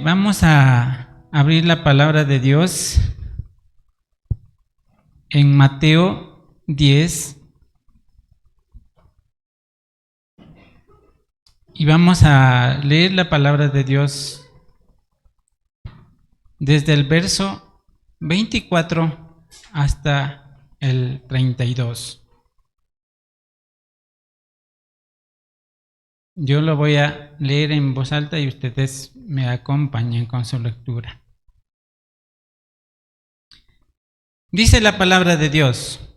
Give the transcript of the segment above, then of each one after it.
Vamos a abrir la palabra de Dios en Mateo 10 y vamos a leer la palabra de Dios desde el verso 24 hasta el 32. Yo lo voy a leer en voz alta y ustedes me acompañan con su lectura. Dice la palabra de Dios: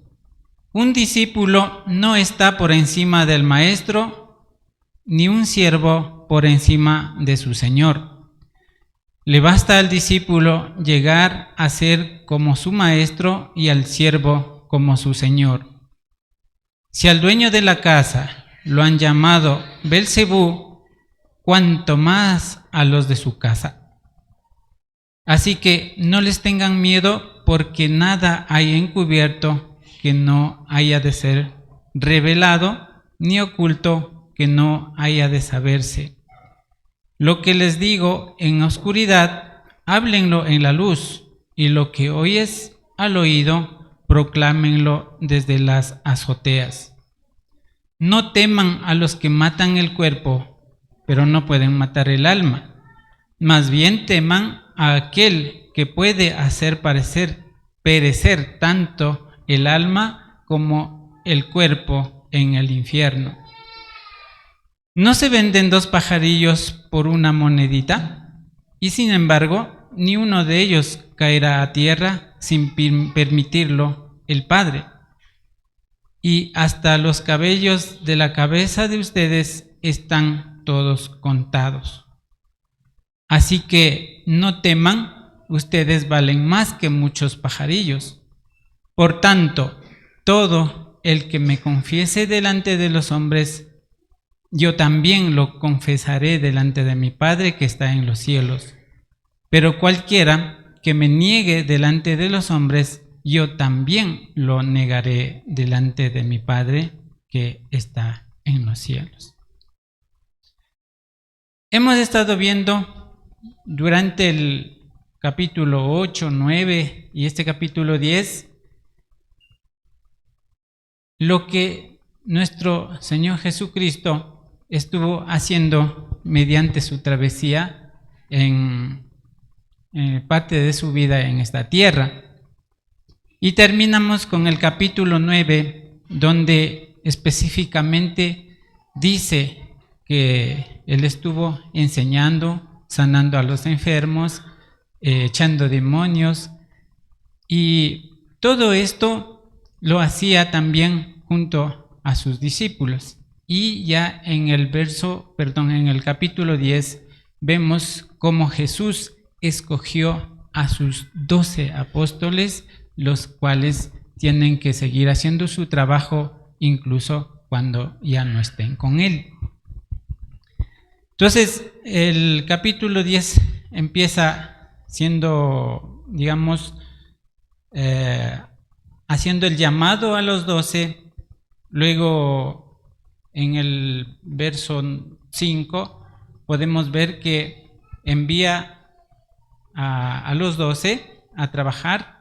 un discípulo no está por encima del maestro, ni un siervo por encima de su señor. Le basta al discípulo llegar a ser como su maestro y al siervo como su señor. Si al dueño de la casa lo han llamado Belcebú, cuanto más a los de su casa. Así que no les tengan miedo, porque nada hay encubierto que no haya de ser revelado, ni oculto que no haya de saberse. Lo que les digo en oscuridad, háblenlo en la luz, y lo que oyes al oído, proclámenlo desde las azoteas. No teman a los que matan el cuerpo, pero no pueden matar el alma. Más bien teman a aquel que puede hacer perecer tanto el alma como el cuerpo en el infierno. ¿No se venden 2 pajarillos por una monedita? Y sin embargo, ni uno de ellos caerá a tierra sin permitirlo el Padre. Y hasta los cabellos de la cabeza de ustedes están todos contados. Así que no teman, ustedes valen más que muchos pajarillos. Por tanto, todo el que me confiese delante de los hombres, yo también lo confesaré delante de mi Padre que está en los cielos. Pero cualquiera que me niegue delante de los hombres, yo también lo negaré delante de mi Padre que está en los cielos. Hemos estado viendo durante el capítulo 8, 9 y este capítulo 10 lo que nuestro Señor Jesucristo estuvo haciendo mediante su travesía en parte de su vida en esta tierra. Y terminamos con el capítulo 9, donde específicamente dice que Él estuvo enseñando, sanando a los enfermos, echando demonios, y todo esto lo hacía también junto a sus discípulos. Y ya en el capítulo 10 vemos cómo Jesús escogió a sus 12 apóstoles, los cuales tienen que seguir haciendo su trabajo incluso cuando ya no estén con Él. Entonces, el capítulo 10 empieza siendo, haciendo el llamado a los 12, luego en el verso 5 podemos ver que envía a los 12 a trabajar.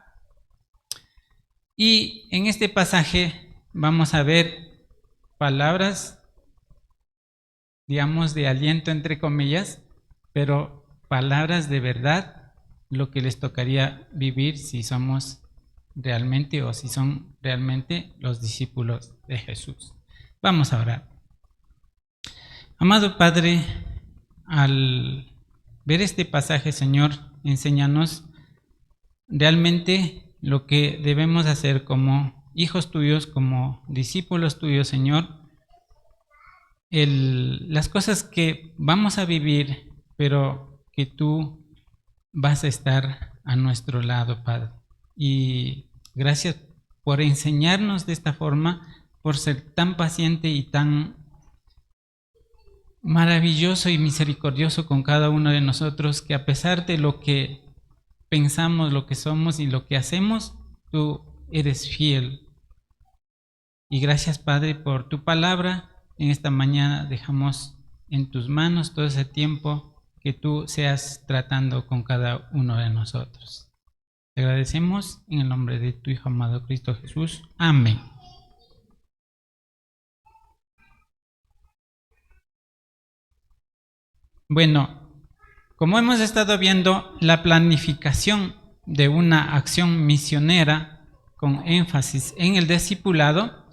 Y en este pasaje vamos a ver palabras, de aliento entre comillas, pero palabras de verdad, lo que les tocaría vivir si somos realmente o si son realmente los discípulos de Jesús. Vamos a orar. Amado Padre, al ver este pasaje, Señor, enséñanos realmente lo que debemos hacer como hijos tuyos, como discípulos tuyos, Señor. Las cosas que vamos a vivir, pero que tú vas a estar a nuestro lado, Padre. Y gracias por enseñarnos de esta forma, por ser tan paciente y tan maravilloso y misericordioso con cada uno de nosotros, que a pesar de lo que pensamos, lo que somos y lo que hacemos, tú eres fiel. Y gracias, Padre, por tu palabra. En esta mañana dejamos en tus manos todo ese tiempo que tú seas tratando con cada uno de nosotros. Te agradecemos en el nombre de tu Hijo amado Cristo Jesús. Amén. Bueno, como hemos estado viendo, la planificación de una acción misionera con énfasis en el discipulado,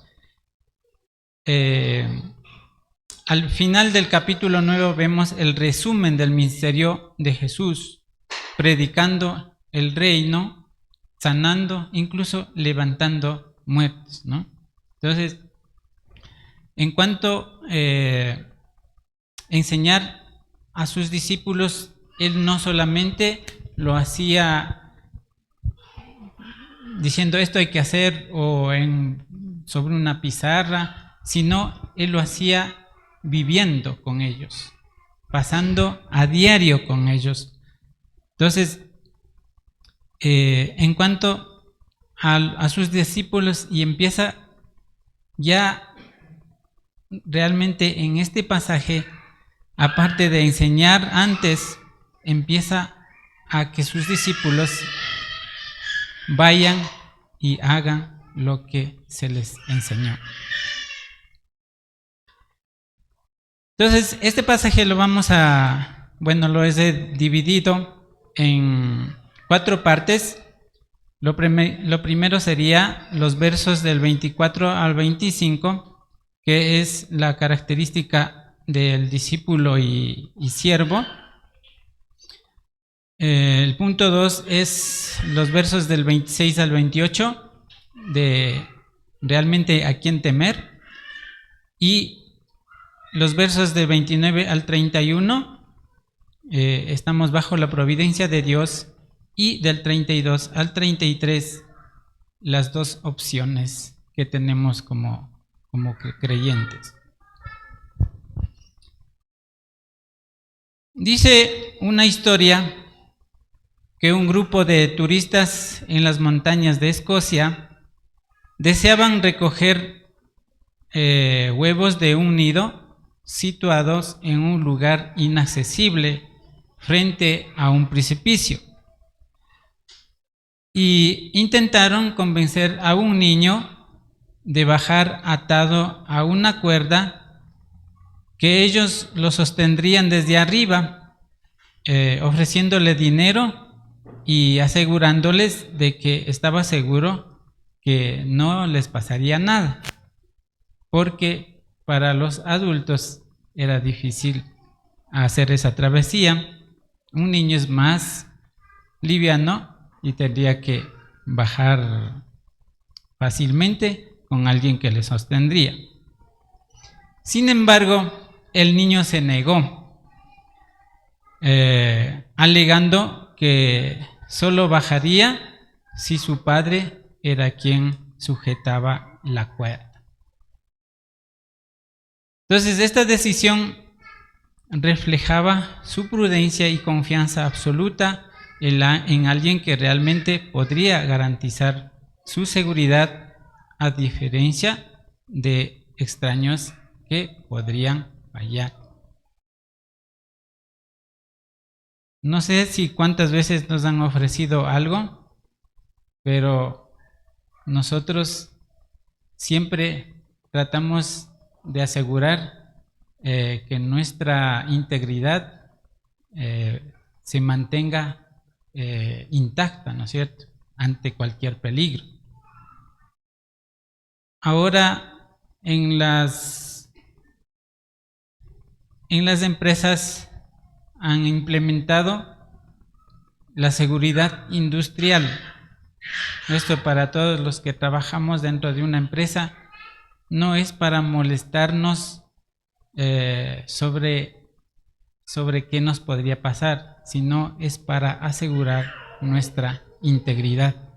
al final del capítulo 9 vemos el resumen del ministerio de Jesús, predicando el reino, sanando, incluso levantando muertos, ¿no? Entonces, en cuanto a enseñar a sus discípulos, él no solamente lo hacía diciendo esto hay que hacer o sobre una pizarra, sino él lo hacía viviendo con ellos, pasando a diario con ellos. Entonces, en cuanto a sus discípulos, y empieza ya realmente en este pasaje, aparte de enseñar antes, empieza a que sus discípulos vayan y hagan lo que se les enseñó. Entonces, este pasaje lo lo he dividido en 4 partes. Lo primero sería los versos del 24 al 25, que es la característica del discípulo y siervo. El punto 2 es los versos del 26 al 28, de realmente a quién temer. Y los versos del 29 al 31, estamos bajo la providencia de Dios. Y del 32 al 33, las 2 opciones que tenemos como creyentes. Dice una historia que un grupo de turistas en las montañas de Escocia deseaban recoger huevos de un nido situados en un lugar inaccesible frente a un precipicio. Y intentaron convencer a un niño de bajar atado a una cuerda que ellos lo sostendrían desde arriba, ofreciéndole dinero y asegurándoles de que estaba seguro que no les pasaría nada, porque para los adultos era difícil hacer esa travesía. Un niño es más liviano y tendría que bajar fácilmente con alguien que le sostendría. Sin embargo, el niño se negó, alegando que solo bajaría si su padre era quien sujetaba la cuerda. Entonces, esta decisión reflejaba su prudencia y confianza absoluta en alguien que realmente podría garantizar su seguridad, a diferencia de extraños que podrían fallar. No sé si cuántas veces nos han ofrecido algo, pero nosotros siempre tratamos de asegurar que nuestra integridad se mantenga intacta, ¿no es cierto?, ante cualquier peligro. Ahora, en las empresas han implementado la seguridad industrial. Esto, para todos los que trabajamos dentro de una empresa, no es para molestarnos sobre qué nos podría pasar, sino es para asegurar nuestra integridad.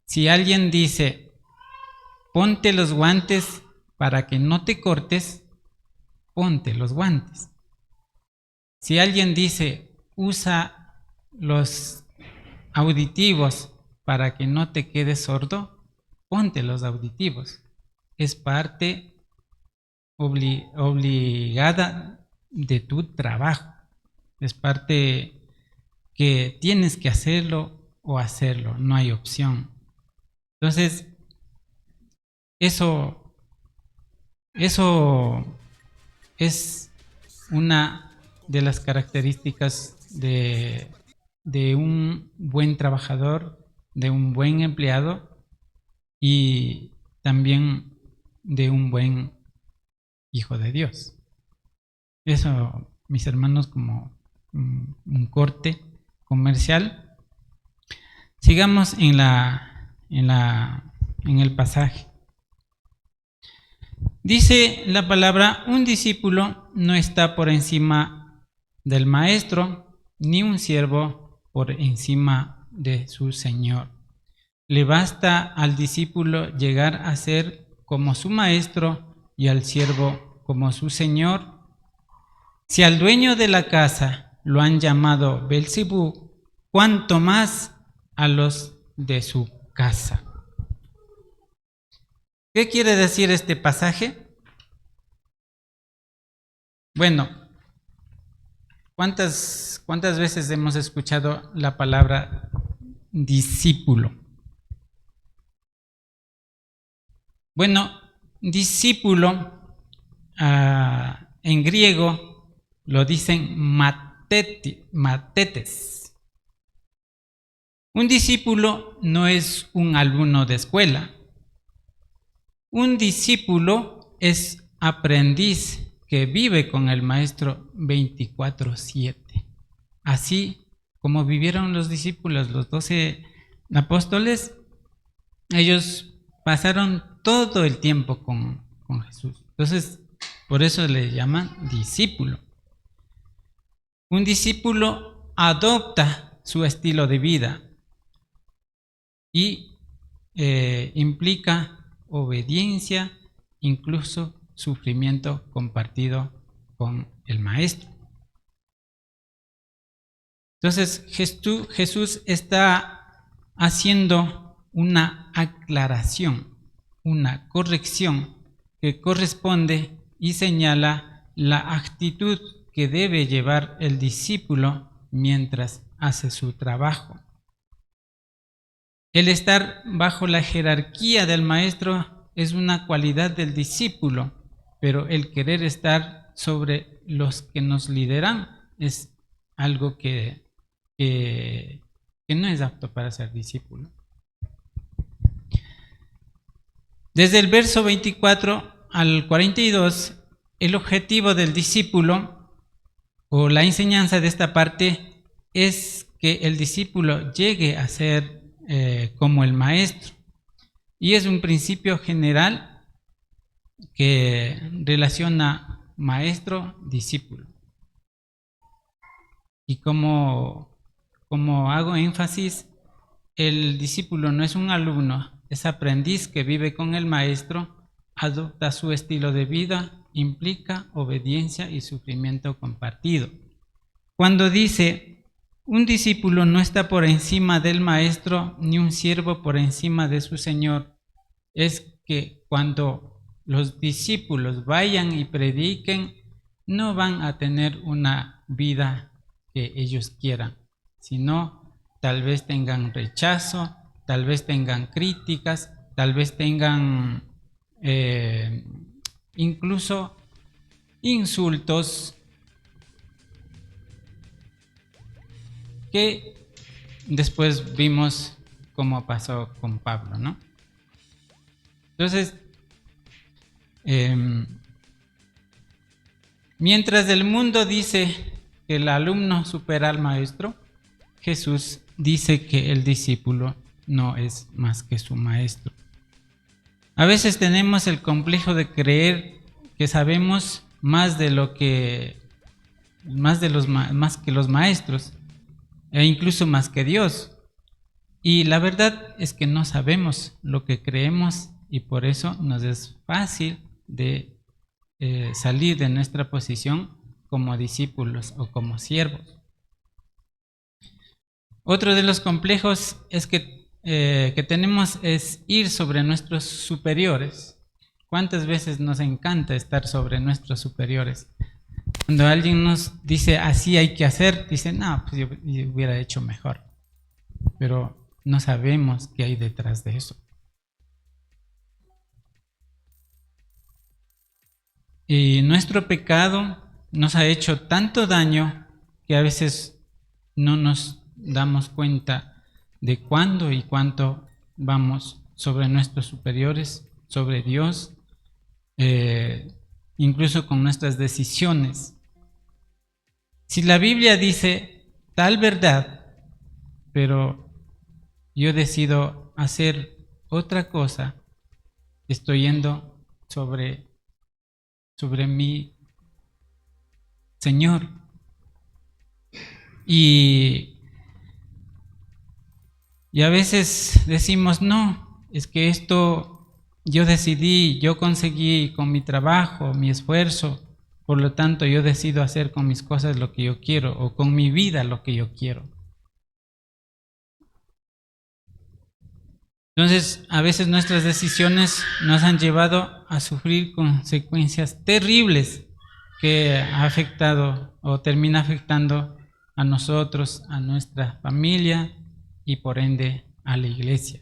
Si alguien dice, ponte los guantes para que no te cortes, ponte los guantes. Si alguien dice, usa los auditivos para que no te quedes sordo, ponte los auditivos. Es parte obligada de tu trabajo. Es parte que tienes que hacerlo o hacerlo, no hay opción. Entonces, eso es una de las características de un buen trabajador, de un buen empleado y también de un buen hijo de Dios. Eso, mis hermanos, como un corte comercial. Sigamos en el pasaje. Dice la palabra: un discípulo no está por encima del maestro, ni un siervo por encima de su señor. Le basta al discípulo llegar a ser como su maestro y al siervo como su señor. Si al dueño de la casa lo han llamado Belcebú, cuánto más a los de su casa. ¿Qué quiere decir este pasaje? Bueno, ¿cuántas veces hemos escuchado la palabra discípulo? Bueno, discípulo en griego lo dicen matetes. Un discípulo no es un alumno de escuela. Un discípulo es aprendiz que vive con el maestro 24/7. Así como vivieron los discípulos, los 12 apóstoles, ellos pasaron todo el tiempo con Jesús. Entonces, por eso le llaman discípulo. Un discípulo adopta su estilo de vida y implica obediencia, incluso sufrimiento compartido con el maestro. Entonces Jesús está haciendo una aclaración, una corrección que corresponde y señala la actitud que debe llevar el discípulo mientras hace su trabajo. El estar bajo la jerarquía del maestro es una cualidad del discípulo, pero el querer estar sobre los que nos lideran es algo que no es apto para ser discípulo. Desde el verso 24 al 42, el objetivo del discípulo o la enseñanza de esta parte es que el discípulo llegue a ser como el maestro. Y es un principio general que relaciona maestro-discípulo. Y como hago énfasis, el discípulo no es un alumno, es aprendiz que vive con el maestro, adopta su estilo de vida, implica obediencia y sufrimiento compartido. Cuando dice: un discípulo no está por encima del maestro, ni un siervo por encima de su señor, es que cuando los discípulos vayan y prediquen, no van a tener una vida que ellos quieran, sino tal vez tengan rechazo, tal vez tengan críticas, tal vez tengan incluso insultos que después vimos cómo pasó con Pablo, ¿no? Entonces, mientras el mundo dice que el alumno supera al maestro, Jesús dice que el discípulo no es más que su maestro. A veces tenemos el complejo de creer que sabemos más que los maestros, e incluso más que Dios. Y la verdad es que no sabemos lo que creemos y por eso nos es fácil de salir de nuestra posición como discípulos o como siervos. Otro de los complejos es que tenemos es ir sobre nuestros superiores. ¿Cuántas veces nos encanta estar sobre nuestros superiores? Cuando alguien nos dice así hay que hacer, dice, no, pues yo hubiera hecho mejor. Pero no sabemos qué hay detrás de eso. Y nuestro pecado nos ha hecho tanto daño que a veces no nos damos cuenta de cuándo y cuánto vamos sobre nuestros superiores, sobre Dios, incluso con nuestras decisiones. Si la Biblia dice tal verdad, pero yo decido hacer otra cosa, estoy yendo sobre mi Señor. Y a veces decimos, no, es que esto yo decidí, yo conseguí con mi trabajo, mi esfuerzo, por lo tanto yo decido hacer con mis cosas lo que yo quiero o con mi vida lo que yo quiero. Entonces, a veces nuestras decisiones nos han llevado a sufrir consecuencias terribles que ha afectado o termina afectando a nosotros, a nuestra familia y por ende a la iglesia.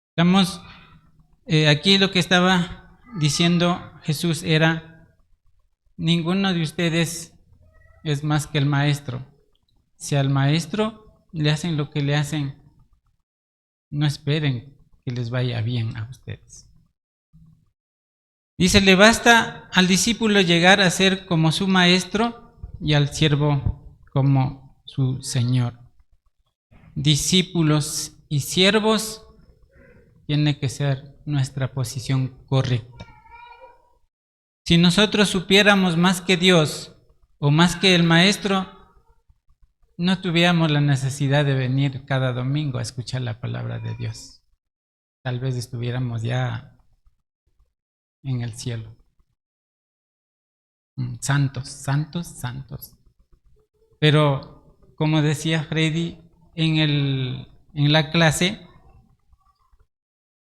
Estamos aquí lo que estaba diciendo Jesús era, ninguno de ustedes es más que el maestro. Si al maestro le hacen lo que le hacen, no esperen que les vaya bien a ustedes. Dice, le basta al discípulo llegar a ser como su maestro y al siervo como su señor. Discípulos y siervos tiene que ser nuestra posición correcta. Si nosotros supiéramos más que Dios o más que el maestro, no tuviéramos la necesidad de venir cada domingo a escuchar la palabra de Dios. Tal vez estuviéramos ya en el cielo. Santos, santos, santos. Pero, como decía Freddy en la clase,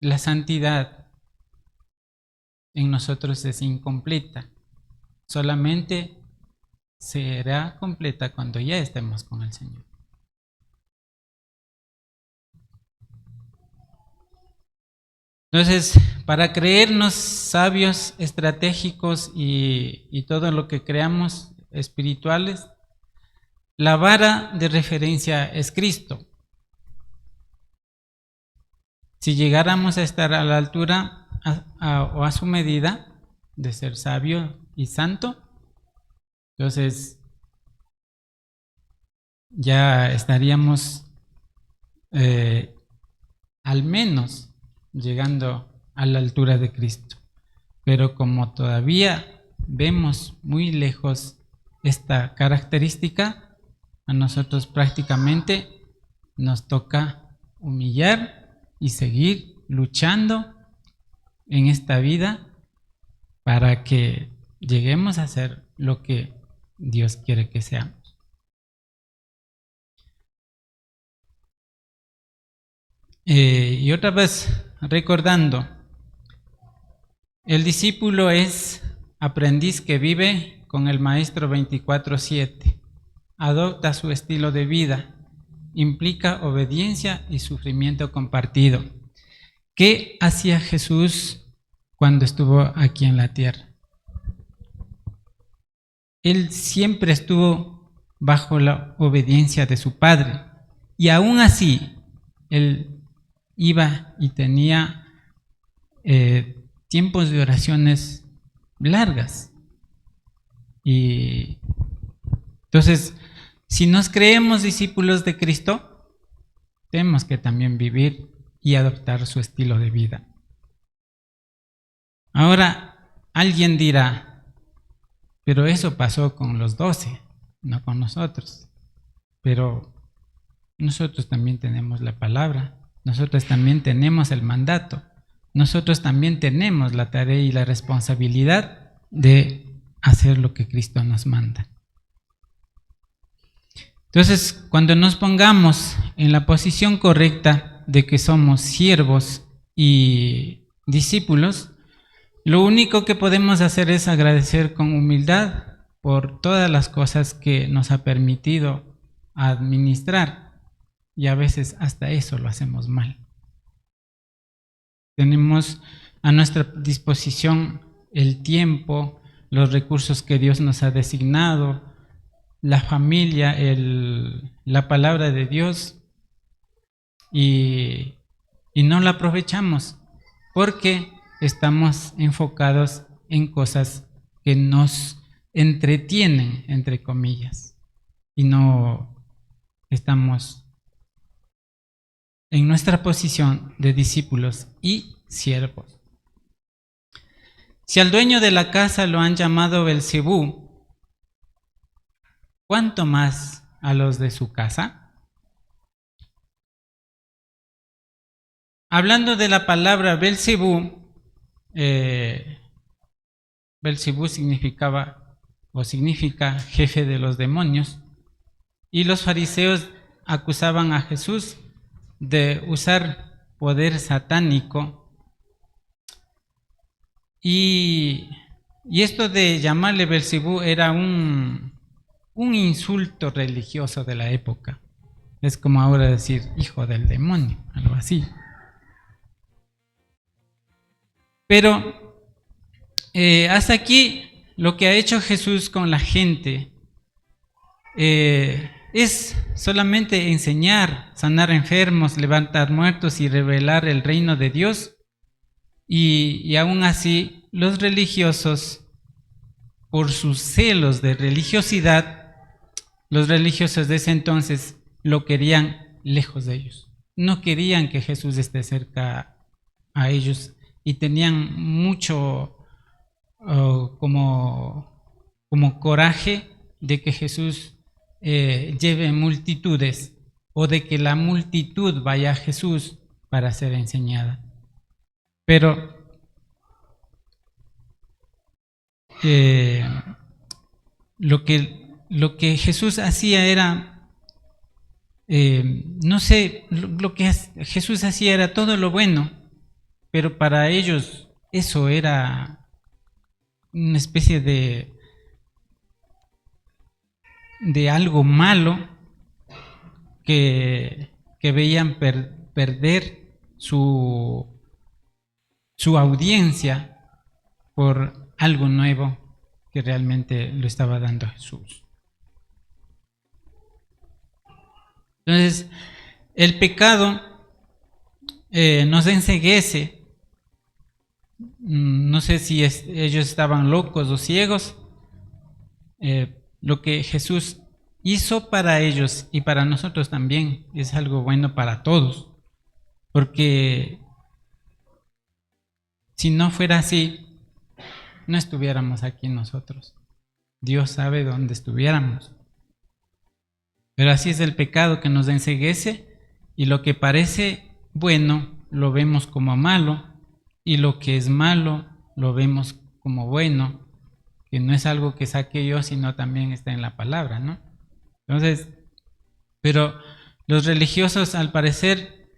la santidad en nosotros es incompleta. Solamente será completa cuando ya estemos con el Señor. Entonces, para creernos sabios, estratégicos y todo lo que creamos espirituales, la vara de referencia es Cristo. Si llegáramos a estar a la altura o a su medida de ser sabio y santo, entonces ya estaríamos al menos llegando a la altura de Cristo. Pero como todavía vemos muy lejos esta característica, a nosotros prácticamente nos toca humillar y seguir luchando en esta vida para que lleguemos a ser lo que Dios quiere que seamos. Y otra vez recordando, el discípulo es aprendiz que vive con el maestro 24/7, adopta su estilo de vida, implica obediencia y sufrimiento compartido. ¿Qué hacía Jesús cuando estuvo aquí en la tierra? Él siempre estuvo bajo la obediencia de su Padre y aún así él iba y tenía tiempos de oraciones largas. Y entonces, si nos creemos discípulos de Cristo, tenemos que también vivir y adoptar su estilo de vida. Ahora, alguien dirá, pero eso pasó con los 12, no con nosotros. Pero nosotros también tenemos la palabra, nosotros también tenemos el mandato, nosotros también tenemos la tarea y la responsabilidad de hacer lo que Cristo nos manda. Entonces, cuando nos pongamos en la posición correcta de que somos siervos y discípulos, lo único que podemos hacer es agradecer con humildad por todas las cosas que nos ha permitido administrar, y a veces hasta eso lo hacemos mal. Tenemos a nuestra disposición el tiempo, los recursos que Dios nos ha designado, la familia, la palabra de Dios, y no la aprovechamos porque estamos enfocados en cosas que nos entretienen, entre comillas, y no estamos en nuestra posición de discípulos y siervos. Si al dueño de la casa lo han llamado Belcebú, ¿cuánto más a los de su casa? Hablando de la palabra Belcebú, Belcebú significa jefe de los demonios, y los fariseos acusaban a Jesús de usar poder satánico, y esto de llamarle Belcebú era un insulto religioso de la época. Es como ahora decir hijo del demonio, algo así. Pero hasta aquí lo que ha hecho Jesús con la gente es solamente enseñar, sanar enfermos, levantar muertos y revelar el reino de Dios. Y aún así, los religiosos, por sus celos de religiosidad, los religiosos de ese entonces lo querían lejos de ellos. No querían que Jesús esté cerca a ellos, y tenían mucho como coraje de que Jesús lleve multitudes, o de que la multitud vaya a Jesús para ser enseñada. Pero lo que Jesús hacía era, lo que Jesús hacía era todo lo bueno, pero para ellos eso era una especie de algo malo que veían perder su audiencia por algo nuevo que realmente lo estaba dando Jesús. Entonces, el pecado nos enceguece. No sé si ellos estaban locos o ciegos. Lo que Jesús hizo para ellos y para nosotros también es algo bueno para todos, porque si no fuera así, no estuviéramos aquí nosotros. Dios sabe dónde estuviéramos. Pero así es el pecado, que nos enceguece, y lo que parece bueno lo vemos como malo, y lo que es malo lo vemos como bueno, que no es algo que saque yo, sino también está en la palabra, ¿no? Entonces, pero los religiosos, al parecer,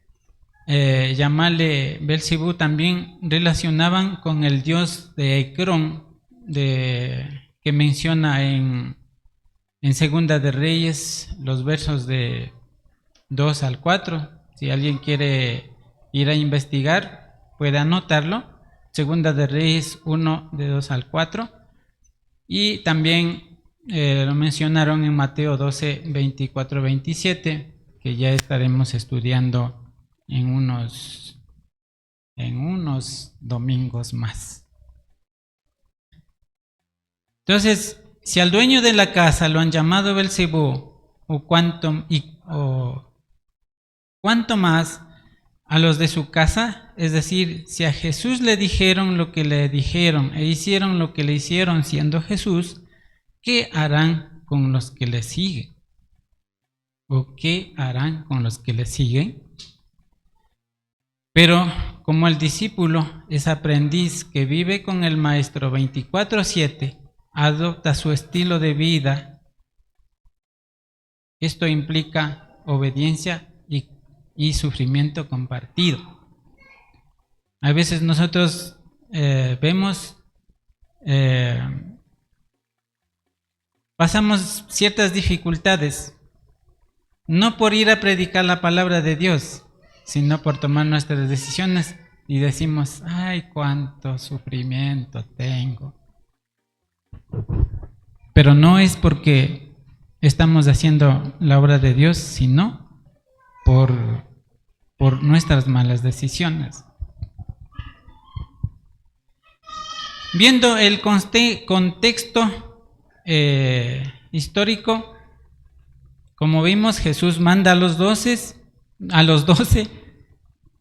llamarle Belcebú, también relacionaban con el dios de Ecrón, que menciona en Segunda de Reyes, los versos de 2 al 4. Si alguien quiere ir a investigar, puede anotarlo. Segunda de Reyes 1, de 2 al 4. Y también lo mencionaron en Mateo 12, 24, 27, que ya estaremos estudiando en unos domingos más. Entonces, si al dueño de la casa lo han llamado Belcebú, cuánto más a los de su casa. Es decir, si a Jesús le dijeron lo que le dijeron e hicieron lo que le hicieron siendo Jesús, ¿qué harán con los que le siguen? ¿O qué harán con los que le siguen? Pero como el discípulo es aprendiz que vive con el maestro 24/7, adopta su estilo de vida. Esto implica obediencia y sufrimiento compartido. A veces nosotros vemos, pasamos ciertas dificultades, no por ir a predicar la palabra de Dios, sino por tomar nuestras decisiones y decimos, ay, cuánto sufrimiento tengo. Pero no es porque estamos haciendo la obra de Dios, sino por nuestras malas decisiones. Viendo el contexto histórico, como vimos, Jesús manda a los 12,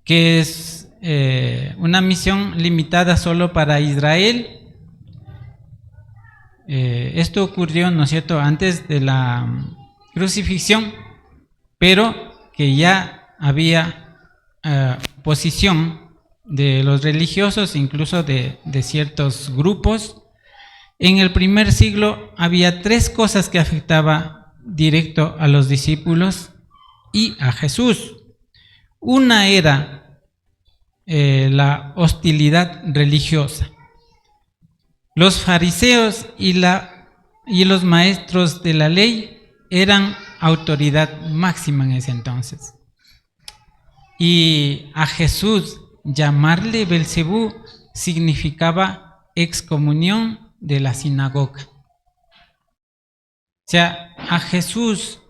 que es una misión limitada solo para Israel. Esto ocurrió, ¿no es cierto?, antes de la crucifixión, pero que ya había oposición de los religiosos, incluso de ciertos grupos. En el primer siglo había 3 cosas que afectaban directo a los discípulos y a Jesús. Una era la hostilidad religiosa. Los fariseos y los maestros de la ley eran autoridad máxima en ese entonces. Y a Jesús llamarle Belcebú significaba excomunión de la sinagoga. O sea, a Jesús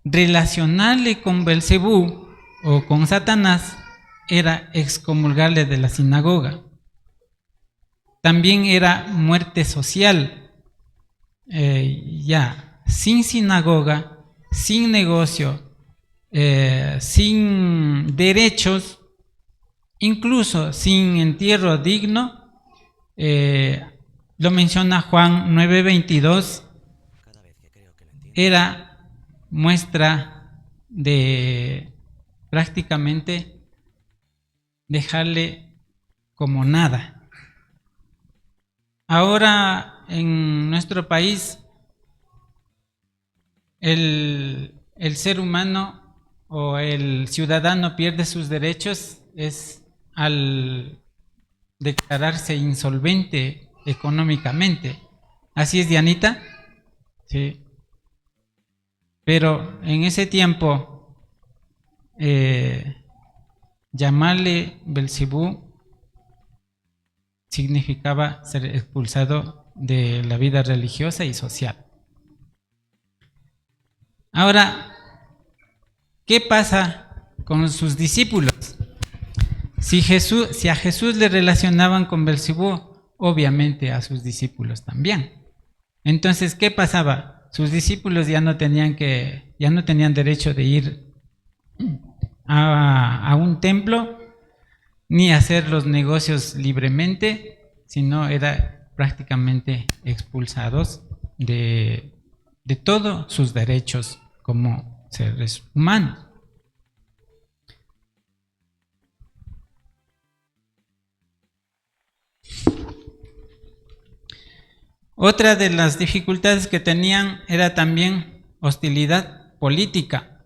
relacionarle con Belcebú o con Satanás era excomulgarle de la sinagoga. También era muerte social. Ya, sin sinagoga, sin negocio, sin derechos, incluso sin entierro digno, lo menciona Juan 9:22, era muestra de prácticamente dejarle como nada. Ahora en nuestro país el ser humano o el ciudadano pierde sus derechos es al declararse insolvente económicamente. ¿Así es, Dianita? Sí. Pero en ese tiempo llamarle Belcebú significaba ser expulsado de la vida religiosa y social. Ahora, ¿qué pasa con sus discípulos? Si a Jesús le relacionaban con Belcebú, obviamente a sus discípulos también. Entonces, ¿qué pasaba? Sus discípulos ya no tenían derecho de ir a un templo ni hacer los negocios libremente, sino era prácticamente expulsados de todos sus derechos como seres humanos. Otra de las dificultades que tenían era también hostilidad política.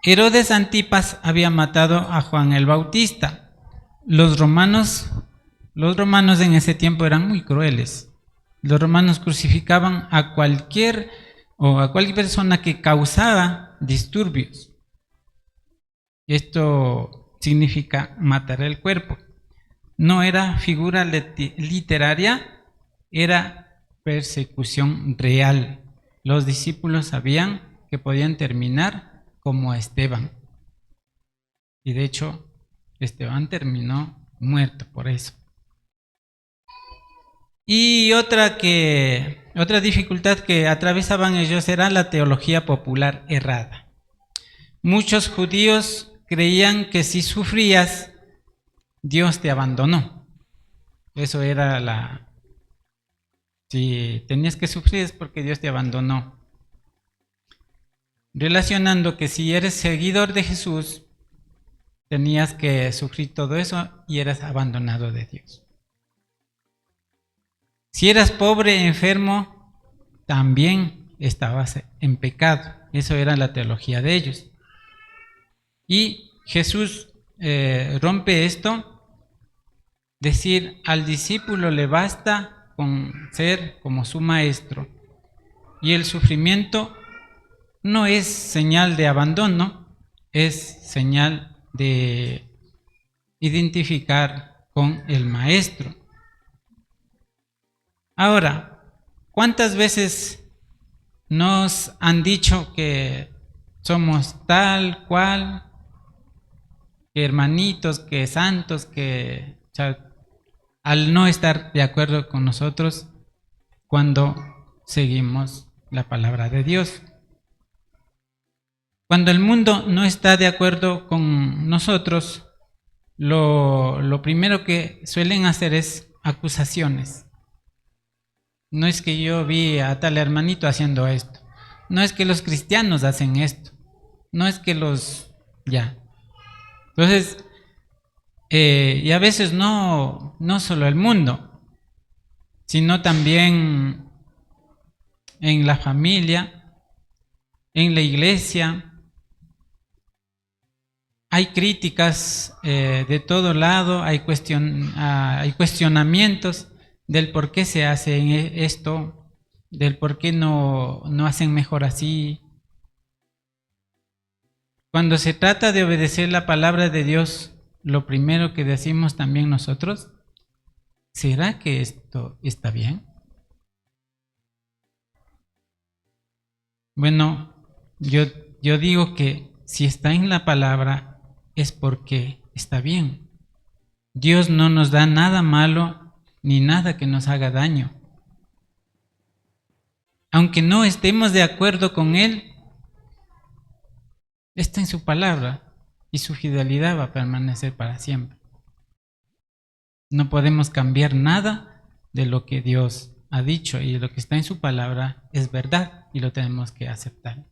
Herodes Antipas había matado a Juan el Bautista. Los romanos en ese tiempo eran muy crueles. Los romanos crucificaban a cualquier persona que causaba disturbios. Esto significa matar el cuerpo. No era figura literaria, era persecución real. Los discípulos sabían que podían terminar como Esteban. Y de hecho, Esteban terminó muerto por eso. Y otra dificultad que atravesaban ellos era la teología popular errada. Muchos judíos creían que si sufrías, Dios te abandonó. Eso era si tenías que sufrir es porque Dios te abandonó. Relacionando que si eres seguidor de Jesús, tenías que sufrir todo eso y eras abandonado de Dios. Si eras pobre, enfermo, también estabas en pecado. Eso era la teología de ellos. Y Jesús rompe esto, decir al discípulo le basta con ser como su maestro. Y el sufrimiento no es señal de abandono, es señal de identificar con el maestro. Ahora, ¿cuántas veces nos han dicho que somos tal cual, que hermanitos, que santos, que al no estar de acuerdo con nosotros cuando seguimos la palabra de Dios? Cuando el mundo no está de acuerdo con nosotros, lo primero que suelen hacer es acusaciones. No es que yo vi a tal hermanito haciendo esto. No es que los cristianos hacen esto. No es que los... ya. Entonces, y a veces no solo el mundo, sino también en la familia, en la iglesia. Hay críticas de todo lado, hay cuestionamientos del por qué se hace esto, del por qué no hacen mejor así. Cuando se trata de obedecer la palabra de Dios, lo primero que decimos también nosotros, ¿será que esto está bien? Bueno, yo digo que si está en la palabra es porque está bien. Dios no nos da nada malo ni nada que nos haga daño. Aunque no estemos de acuerdo con Él, está en su palabra y su fidelidad va a permanecer para siempre. No podemos cambiar nada de lo que Dios ha dicho, y lo que está en su palabra es verdad y lo tenemos que aceptar.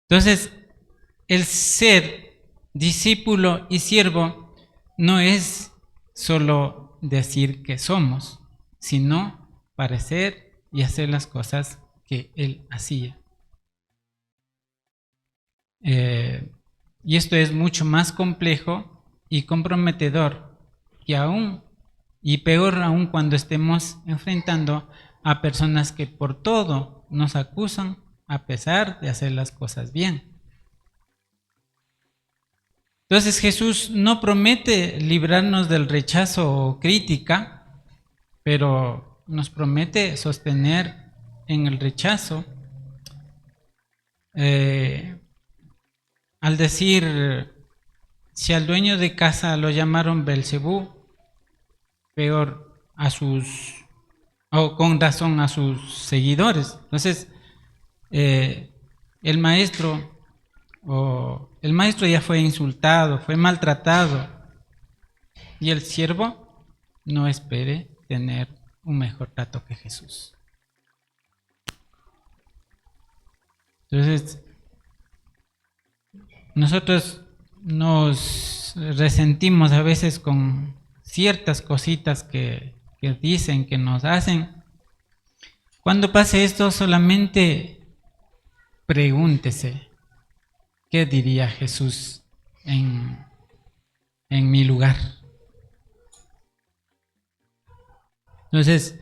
Entonces, el ser discípulo y siervo no es solo decir que somos, sino parecer y hacer las cosas que Él hacía. Y esto es mucho más complejo y comprometedor, y peor aún cuando estemos enfrentando a personas que por todo nos acusan a pesar de hacer las cosas bien. Entonces Jesús no promete librarnos del rechazo o crítica, pero nos promete sostener en el rechazo. Al decir, si al dueño de casa lo llamaron Belcebú, peor con razón a sus seguidores. Entonces, el maestro ya fue insultado, fue maltratado, y el siervo no espere tener un mejor trato que Jesús. Entonces, nosotros nos resentimos a veces con ciertas cositas que dicen, que nos hacen. Cuando pase esto, solamente pregúntese, ¿qué diría Jesús en mi lugar? Entonces,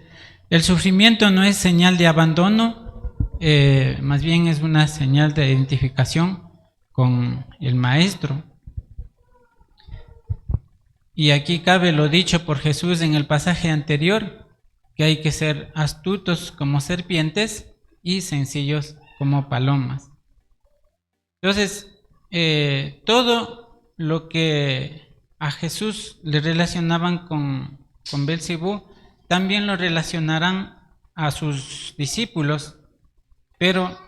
el sufrimiento no es señal de abandono, más bien es una señal de identificación con el Maestro. Y aquí cabe lo dicho por Jesús en el pasaje anterior, que hay que ser astutos como serpientes y sencillos como palomas. Entonces, todo lo que a Jesús le relacionaban con Belcebú, también lo relacionarán a sus discípulos, pero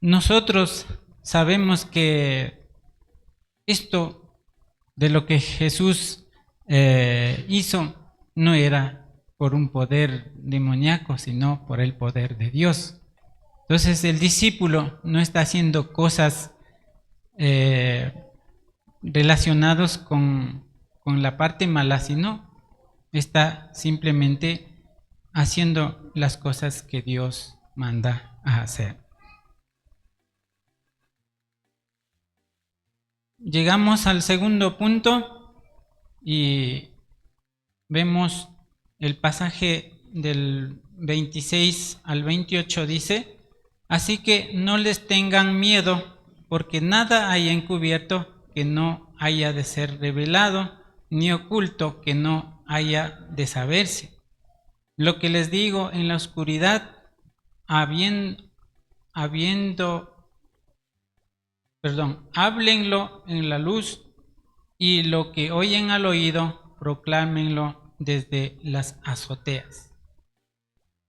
nosotros sabemos que esto de lo que Jesús hizo no era por un poder demoníaco, sino por el poder de Dios. Entonces el discípulo no está haciendo cosas relacionadas con la parte mala, sino está simplemente haciendo las cosas que Dios manda a hacer. llegamos al segundo punto y vemos el pasaje del 26 al 28 dice: así que no les tengan miedo, porque nada hay encubierto que no haya de ser revelado, ni oculto que no haya de saberse. Lo que les digo en la oscuridad, háblenlo en la luz, y lo que oyen al oído, proclámenlo desde las azoteas.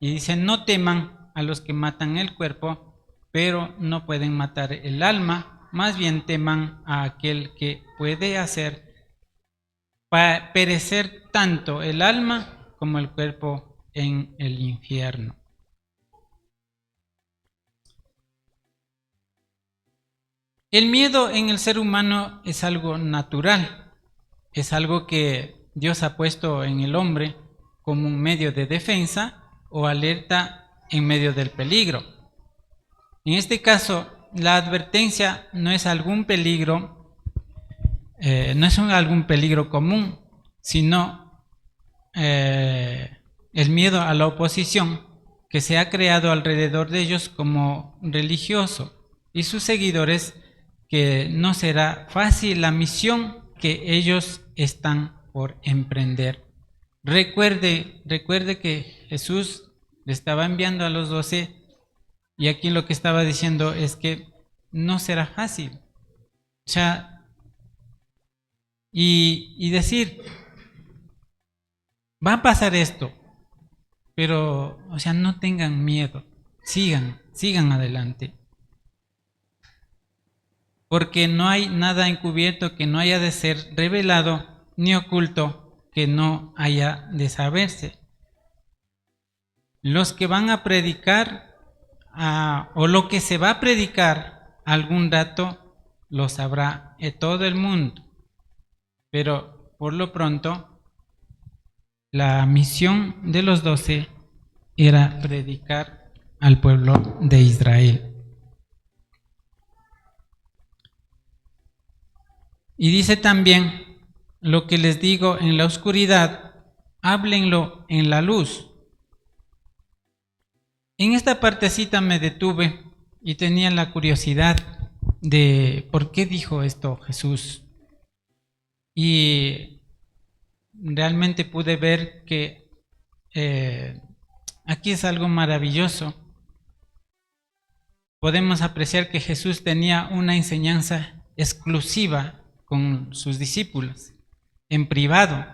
Y dice: no teman a los que matan el cuerpo, pero no pueden matar el alma, más bien teman a aquel que puede hacer perecer tanto el alma como el cuerpo en el infierno. El miedo en el ser humano es algo natural, es algo que Dios ha puesto en el hombre como un medio de defensa o alerta en medio del peligro. En este caso, la advertencia no es algún peligro, algún peligro común, sino el miedo a la oposición que se ha creado alrededor de ellos como religioso y sus seguidores, que no será fácil la misión que ellos están por emprender. Recuerde que Jesús le estaba enviando a los 12, y aquí lo que estaba diciendo es que no será fácil. O sea, y decir, va a pasar esto, pero, o sea, no tengan miedo, sigan adelante. Porque no hay nada encubierto que no haya de ser revelado, ni oculto que no haya de saberse. Los que van a predicar, o lo que se va a predicar algún rato, lo sabrá todo el mundo. Pero por lo pronto, la misión de los 12 era predicar al pueblo de Israel. Y dice también: lo que les digo en la oscuridad, háblenlo en la luz. En esta partecita me detuve y tenía la curiosidad de por qué dijo esto Jesús. Y realmente pude ver que aquí es algo maravilloso. Podemos apreciar que Jesús tenía una enseñanza exclusiva con sus discípulos, en privado,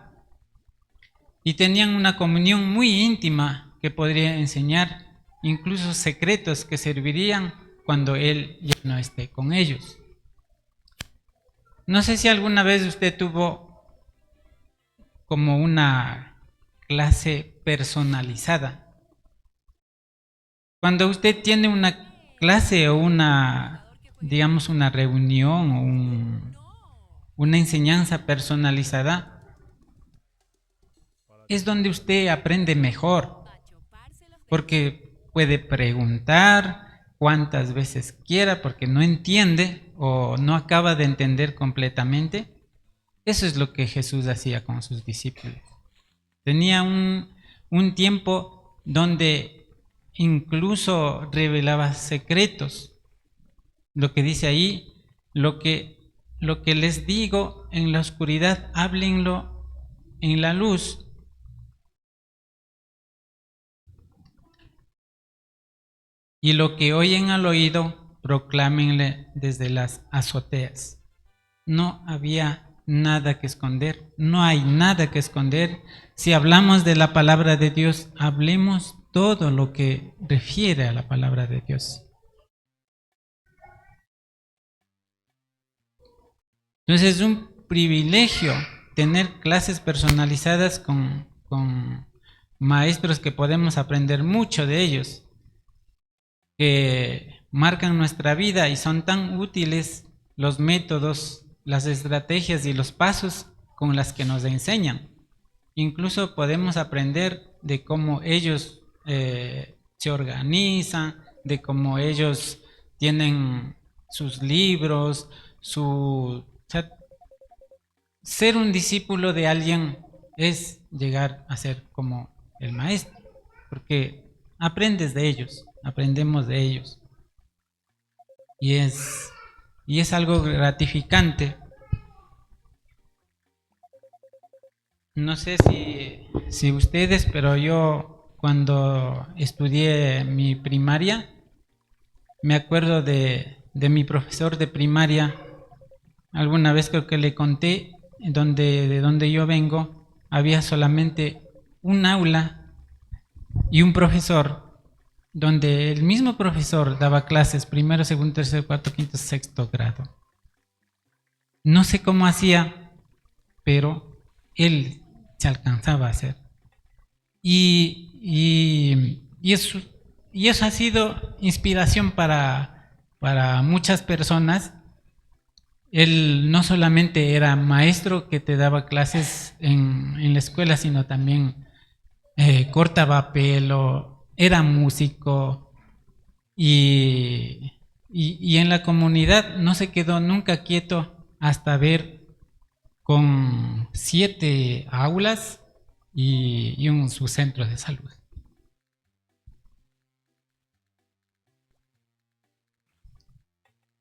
y tenían una comunión muy íntima que podría enseñar, incluso secretos que servirían cuando Él ya no esté con ellos. No sé si alguna vez usted tuvo como una clase personalizada. Cuando usted tiene una clase o una reunión o una enseñanza personalizada, es donde usted aprende mejor, porque puede preguntar cuantas veces quiera porque no entiende o no acaba de entender completamente. Eso es lo que Jesús hacía con sus discípulos. Tenía un tiempo donde incluso revelaba secretos. Lo que dice ahí: lo que les digo en la oscuridad, háblenlo en la luz. Y lo que oyen al oído, proclámenle desde las azoteas. No había nada que esconder, no hay nada que esconder. Si hablamos de la palabra de Dios, hablemos todo lo que refiere a la palabra de Dios. Entonces es un privilegio tener clases personalizadas con maestros que podemos aprender mucho de ellos, que marcan nuestra vida y son tan útiles los métodos, las estrategias y los pasos con las que nos enseñan. Incluso podemos aprender de cómo ellos se organizan, de cómo ellos tienen sus libros, su O sea, ser un discípulo de alguien es llegar a ser como el maestro, porque aprendes de ellos, aprendemos de ellos, y es, y es algo gratificante. No sé si ustedes, pero yo cuando estudié mi primaria, me acuerdo de mi profesor de primaria. Alguna vez creo que le conté, de donde yo vengo, había solamente un aula y un profesor, donde el mismo profesor daba clases primero, segundo, tercero, cuarto, quinto, sexto grado. No sé cómo hacía, pero él se alcanzaba a hacer. Y eso ha sido inspiración para muchas personas. Él no solamente era maestro que te daba clases en la escuela, sino también cortaba pelo, era músico y en la comunidad no se quedó nunca quieto hasta ver con 7 aulas su centro de salud.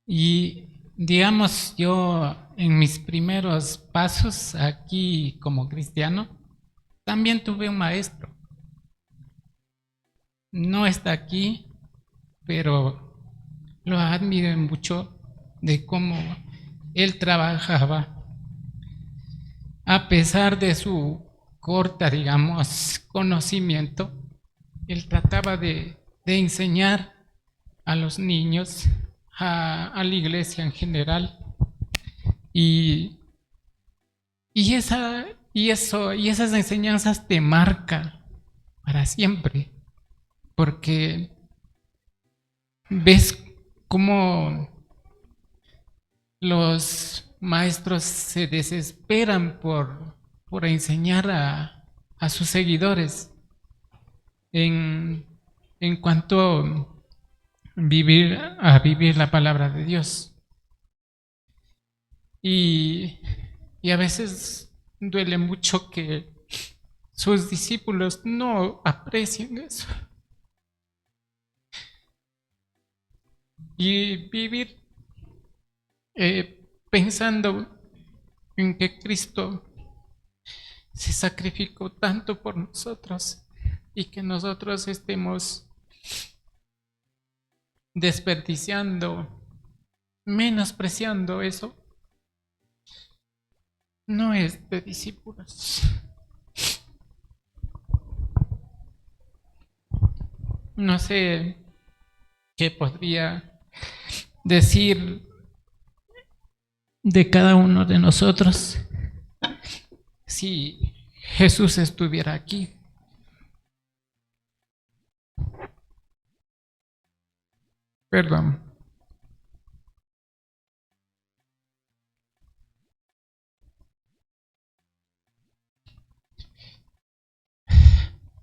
Y digamos, yo en mis primeros pasos aquí como cristiano, también tuve un maestro. No está aquí, pero lo admiro mucho de cómo él trabajaba a pesar de su corta, digamos, conocimiento. Él trataba de enseñar a los niños, a la iglesia en general, y, y esas enseñanzas te marcan para siempre, porque ves cómo los maestros se desesperan por enseñar a sus seguidores en, en cuanto a vivir la palabra de Dios. Y, y a veces duele mucho que sus discípulos no aprecien eso. Y vivir pensando en que Cristo se sacrificó tanto por nosotros y que nosotros estemos desperdiciando, menospreciando eso, no es de discípulos. No sé qué podría decir de cada uno de nosotros si Jesús estuviera aquí. Perdón.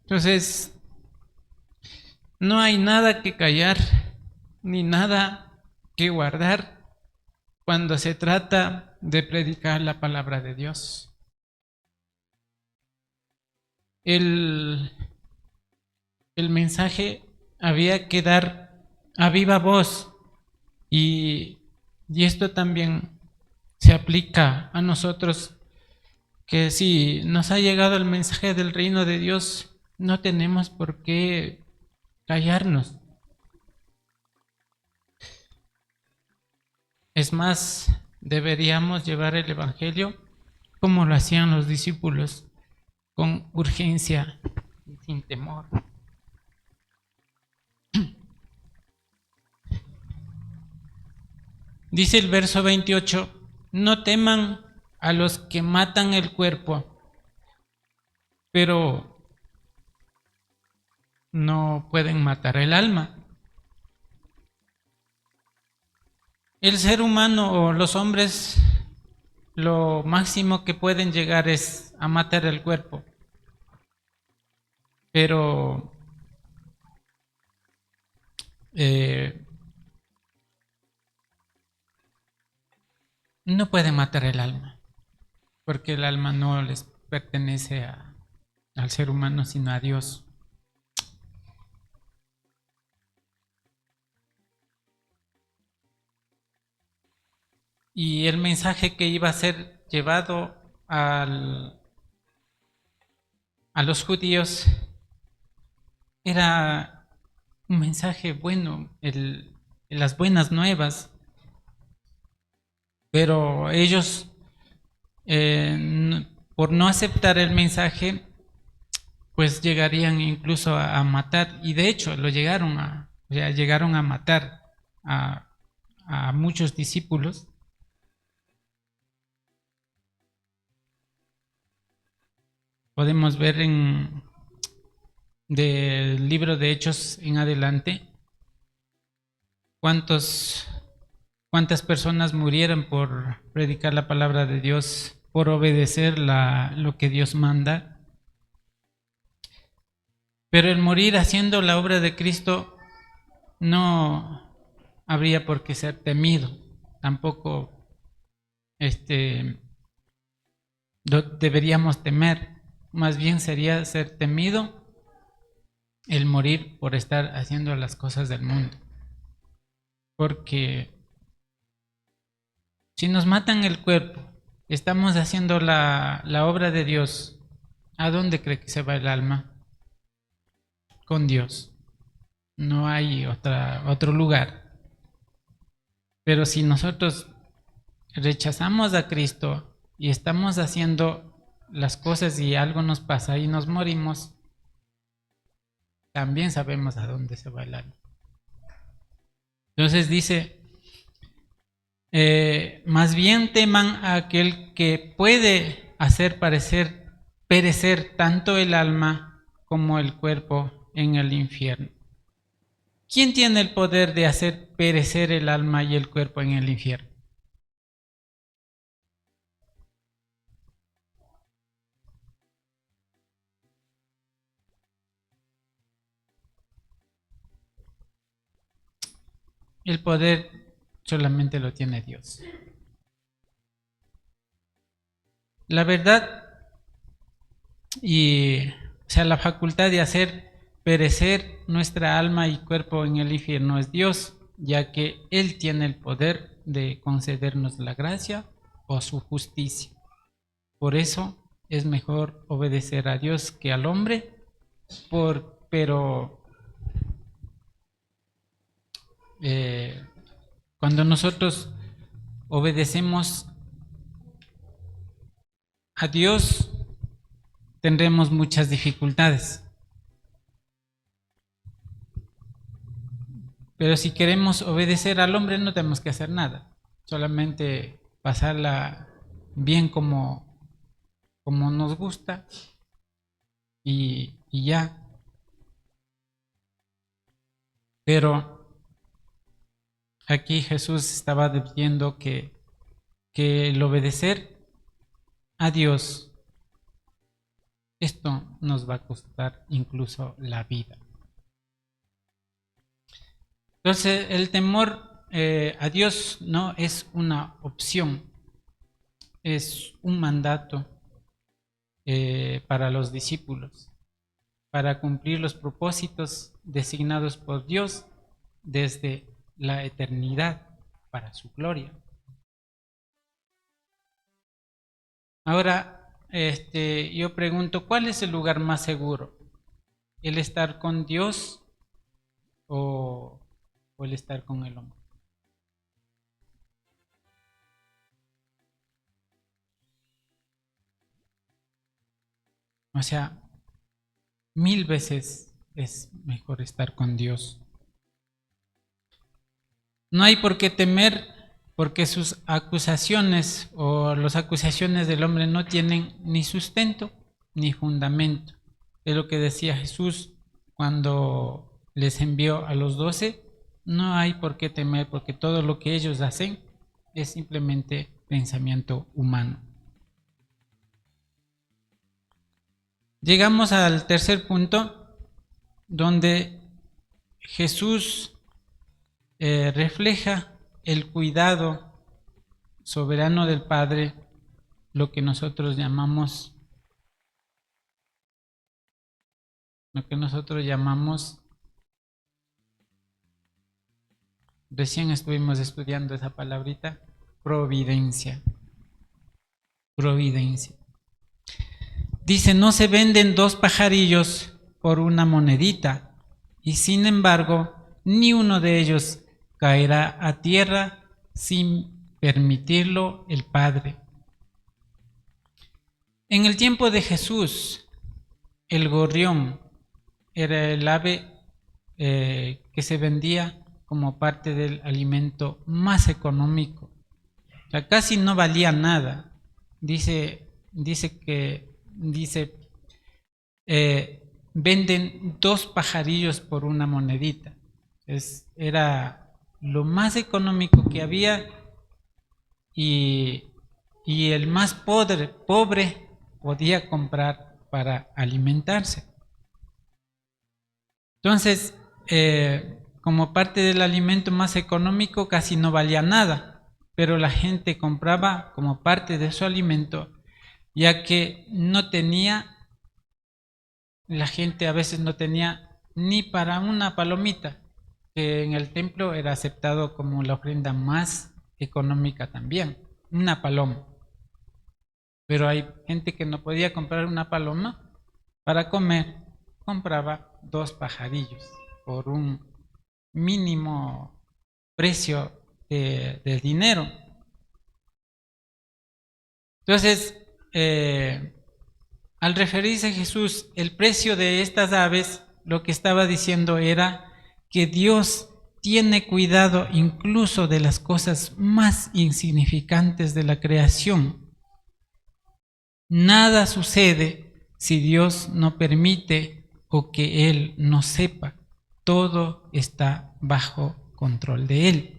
Entonces, no hay nada que callar ni nada que guardar cuando se trata de predicar la palabra de Dios. El, el mensaje había que dar a viva voz y, y esto también se aplica a nosotros, que si nos ha llegado el mensaje del reino de Dios, no tenemos por qué callarnos. Es más, deberíamos llevar el Evangelio como lo hacían los discípulos, con urgencia y sin temor. Dice el verso 28, no teman a los que matan el cuerpo, pero no pueden matar el alma. El ser humano o los hombres lo máximo que pueden llegar es a matar el cuerpo, pero no pueden matar el alma, porque el alma no les pertenece al ser humano, sino a Dios. Y el mensaje que iba a ser llevado a los judíos era un mensaje bueno, las buenas nuevas, pero ellos, por no aceptar el mensaje, pues llegarían incluso a matar, y de hecho lo llegaron o sea, llegaron a matar a muchos discípulos. Podemos ver del libro de Hechos en adelante cuántas personas murieron por predicar la palabra de Dios, por obedecer lo que Dios manda. Pero el morir haciendo la obra de Cristo no habría por qué ser temido, tampoco deberíamos temer, más bien sería ser temido el morir por estar haciendo las cosas del mundo. Porque si nos matan el cuerpo, estamos haciendo la obra de Dios, ¿a dónde cree que se va el alma? Con Dios. No hay otro lugar. Pero si nosotros rechazamos a Cristo y estamos haciendo las cosas y algo nos pasa y nos morimos, también sabemos a dónde se va el alma. Entonces dice, más bien teman a aquel que puede hacer perecer tanto el alma como el cuerpo en el infierno. ¿Quién tiene el poder de hacer perecer el alma y el cuerpo en el infierno? El poder solamente lo tiene Dios. La verdad o sea, la facultad de hacer perecer nuestra alma y cuerpo en el infierno es Dios, ya que Él tiene el poder de concedernos la gracia o su justicia. Por eso es mejor obedecer a Dios que al hombre, pero cuando nosotros obedecemos a Dios, tendremos muchas dificultades. Pero si queremos obedecer al hombre, no tenemos que hacer nada, solamente pasarla bien como nos gusta y ya. Pero aquí Jesús estaba diciendo que el obedecer a Dios, esto nos va a costar incluso la vida. Entonces el temor a Dios no es una opción, es un mandato para los discípulos, para cumplir los propósitos designados por Dios desde la eternidad para su gloria. Ahora, yo pregunto, ¿cuál es el lugar más seguro? ¿El estar con Dios o el estar con el hombre? O sea, 1000 veces es mejor estar con Dios. No hay por qué temer, porque sus acusaciones o las acusaciones del hombre no tienen ni sustento ni fundamento. Es lo que decía Jesús cuando les envió a los 12. No hay por qué temer, porque todo lo que ellos hacen es simplemente pensamiento humano. Llegamos al tercer punto, donde Jesús refleja el cuidado soberano del Padre, lo que nosotros llamamos recién estuvimos estudiando esa palabrita, providencia. Providencia. Dice, no se venden 2 pajarillos por una monedita, y sin embargo, ni uno de ellos caerá a tierra sin permitirlo el Padre. En el tiempo de Jesús, el gorrión era el ave que se vendía como parte del alimento más económico. O sea, casi no valía nada. Dice, venden 2 pajarillos por una monedita. Era lo más económico que había, y el más pobre podía comprar para alimentarse. Entonces, como parte del alimento más económico, casi no valía nada, pero la gente compraba como parte de su alimento, ya que la gente a veces no tenía ni para una palomita, que en el templo era aceptado como la ofrenda más económica también, una paloma. Pero hay gente que no podía comprar una paloma para comer, compraba 2 pajarillos por un mínimo precio de dinero. Entonces, al referirse a Jesús, el precio de estas aves, lo que estaba diciendo era que Dios tiene cuidado incluso de las cosas más insignificantes de la creación. Nada sucede si Dios no permite o que Él no sepa. Todo está bajo control de Él.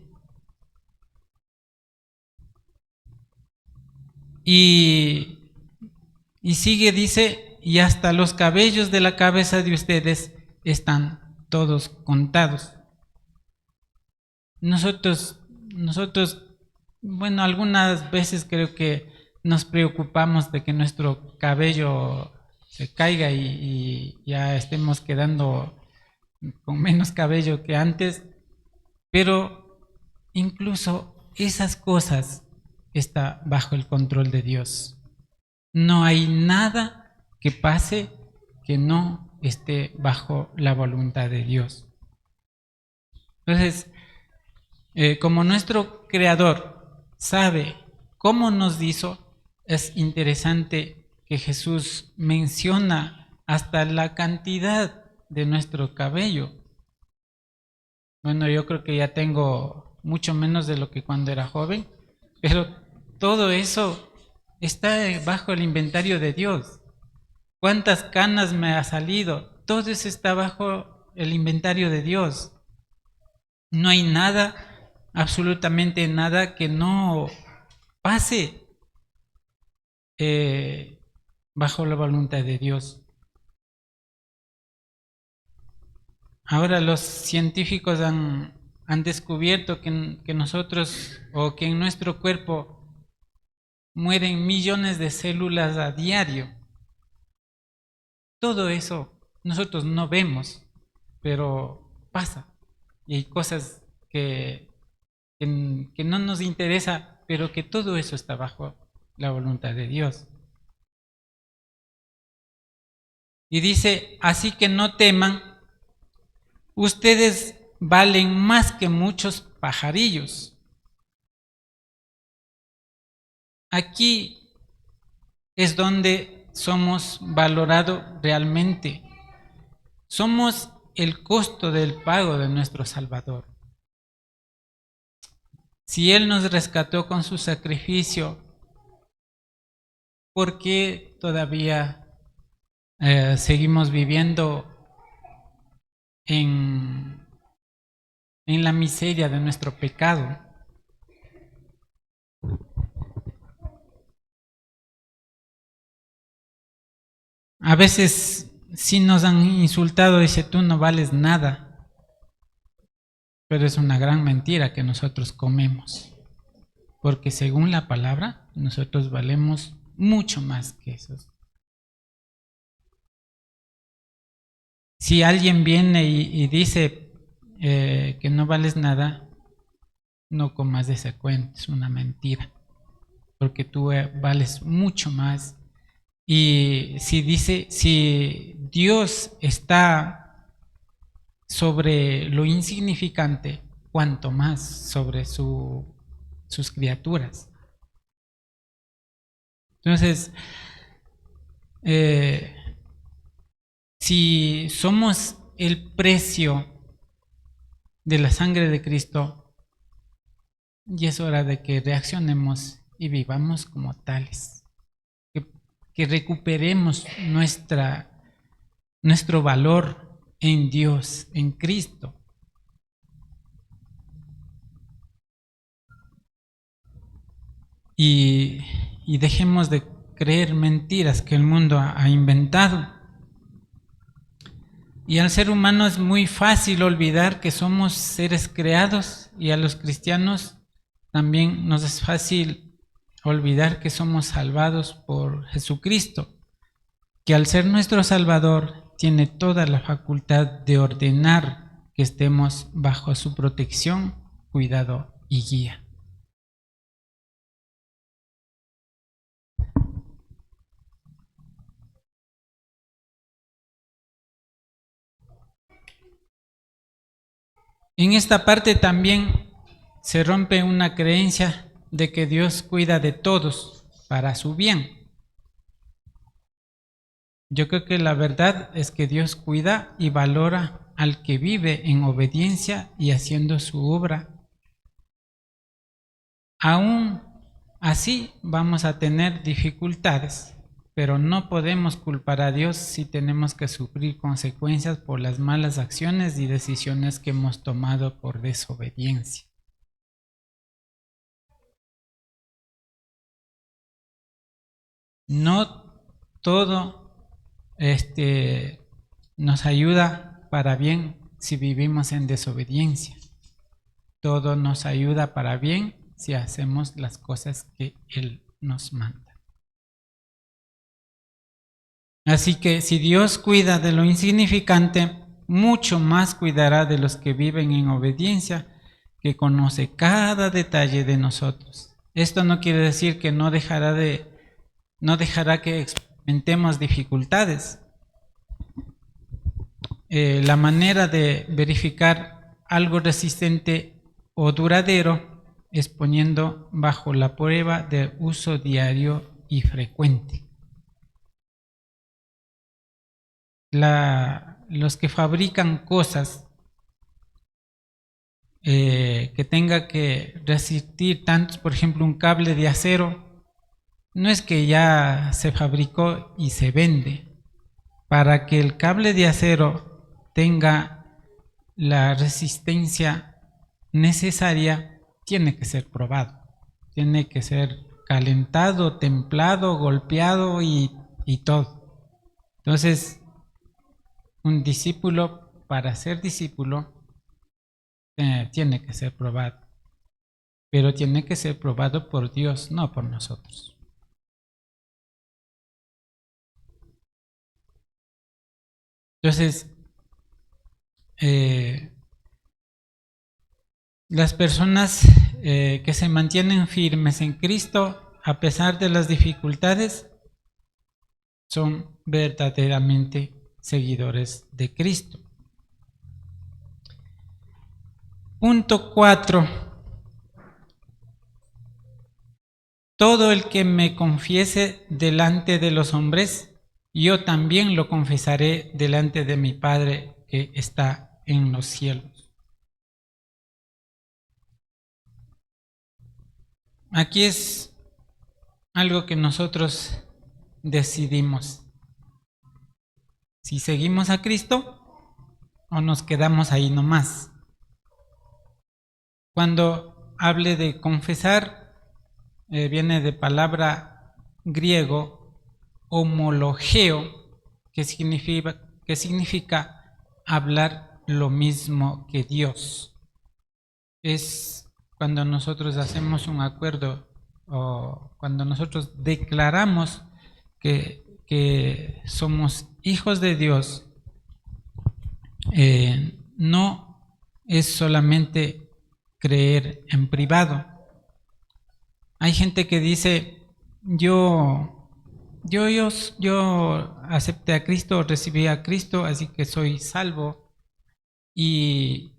Y sigue, dice, y hasta los cabellos de la cabeza de ustedes están todos contados. Nosotros, bueno, algunas veces creo que nos preocupamos de que nuestro cabello se caiga y ya estemos quedando con menos cabello que antes, pero incluso esas cosas están bajo el control de Dios. No hay nada que pase que no esté bajo la voluntad de Dios. Entonces, como nuestro Creador sabe cómo nos hizo, es interesante que Jesús menciona hasta la cantidad de nuestro cabello. Bueno, yo creo que ya tengo mucho menos de lo que cuando era joven, pero todo eso está bajo el inventario de Dios. ¿Cuántas canas me ha salido? Todo eso está bajo el inventario de Dios. No hay nada, absolutamente nada, que no pase bajo la voluntad de Dios. Ahora los científicos han descubierto que nosotros, o que en nuestro cuerpo mueren millones de células a diario. Todo eso nosotros no vemos, pero pasa. Y hay cosas que no nos interesa, pero que todo eso está bajo la voluntad de Dios. Y dice, así que no teman, ustedes valen más que muchos pajarillos. Aquí es donde somos valorados realmente. Somos el costo del pago de nuestro Salvador. Si Él nos rescató con su sacrificio, ¿por qué todavía seguimos viviendo en la miseria de nuestro pecado? A veces sí nos han insultado, dice, tú no vales nada, pero es una gran mentira que nosotros comemos. porque según la palabra, nosotros valemos mucho más que esos. Si alguien viene y dice que no vales nada, no comas de ese cuento, es una mentira, porque tú vales mucho más. Y si Dios está sobre lo insignificante, cuanto más sobre sus criaturas. Entonces, si somos el precio de la sangre de Cristo, ya es hora de que reaccionemos y vivamos como tales, que recuperemos nuestro valor en Dios, en Cristo. Y dejemos de creer mentiras que el mundo ha inventado. Y al ser humano es muy fácil olvidar que somos seres creados, y a los cristianos también nos es fácil olvidar que somos salvados por Jesucristo, que al ser nuestro Salvador tiene toda la facultad de ordenar que estemos bajo su protección, cuidado y guía. En esta parte también se rompe una creencia de que Dios cuida de todos para su bien. Yo creo que la verdad es que Dios cuida y valora al que vive en obediencia y haciendo su obra. Aún así vamos a tener dificultades, pero no podemos culpar a Dios si tenemos que sufrir consecuencias por las malas acciones y decisiones que hemos tomado por desobediencia. No todo nos ayuda para bien si vivimos en desobediencia. Todo nos ayuda para bien si hacemos las cosas que Él nos manda. Así que si Dios cuida de lo insignificante, mucho más cuidará de los que viven en obediencia, que conoce cada detalle de nosotros. Esto no quiere decir que no dejará que experimentemos dificultades. La manera de verificar algo resistente o duradero es poniendo bajo la prueba de uso diario y frecuente. Los que fabrican cosas que tenga que resistir tantos, por ejemplo, un cable de acero, no es que ya se fabricó y se vende. Para que el cable de acero tenga la resistencia necesaria, tiene que ser probado, tiene que ser calentado, templado, golpeado y todo. Entonces, un discípulo, para ser discípulo, tiene que ser probado, pero tiene que ser probado por Dios, no por nosotros. Entonces, las personas que se mantienen firmes en Cristo a pesar de las dificultades son verdaderamente seguidores de Cristo. Punto 4. Todo el que me confiese delante de los hombres, yo también lo confesaré delante de mi Padre que está en los cielos. Aquí es algo que nosotros decidimos. Si seguimos a Cristo o nos quedamos ahí nomás. Cuando hable de confesar, viene de palabra griego homologeo, que significa hablar lo mismo que Dios. Es cuando nosotros hacemos un acuerdo o cuando nosotros declaramos que somos hijos de Dios, no es solamente creer en privado. Hay gente que dice, yo acepté a Cristo, recibí a Cristo, así que soy salvo y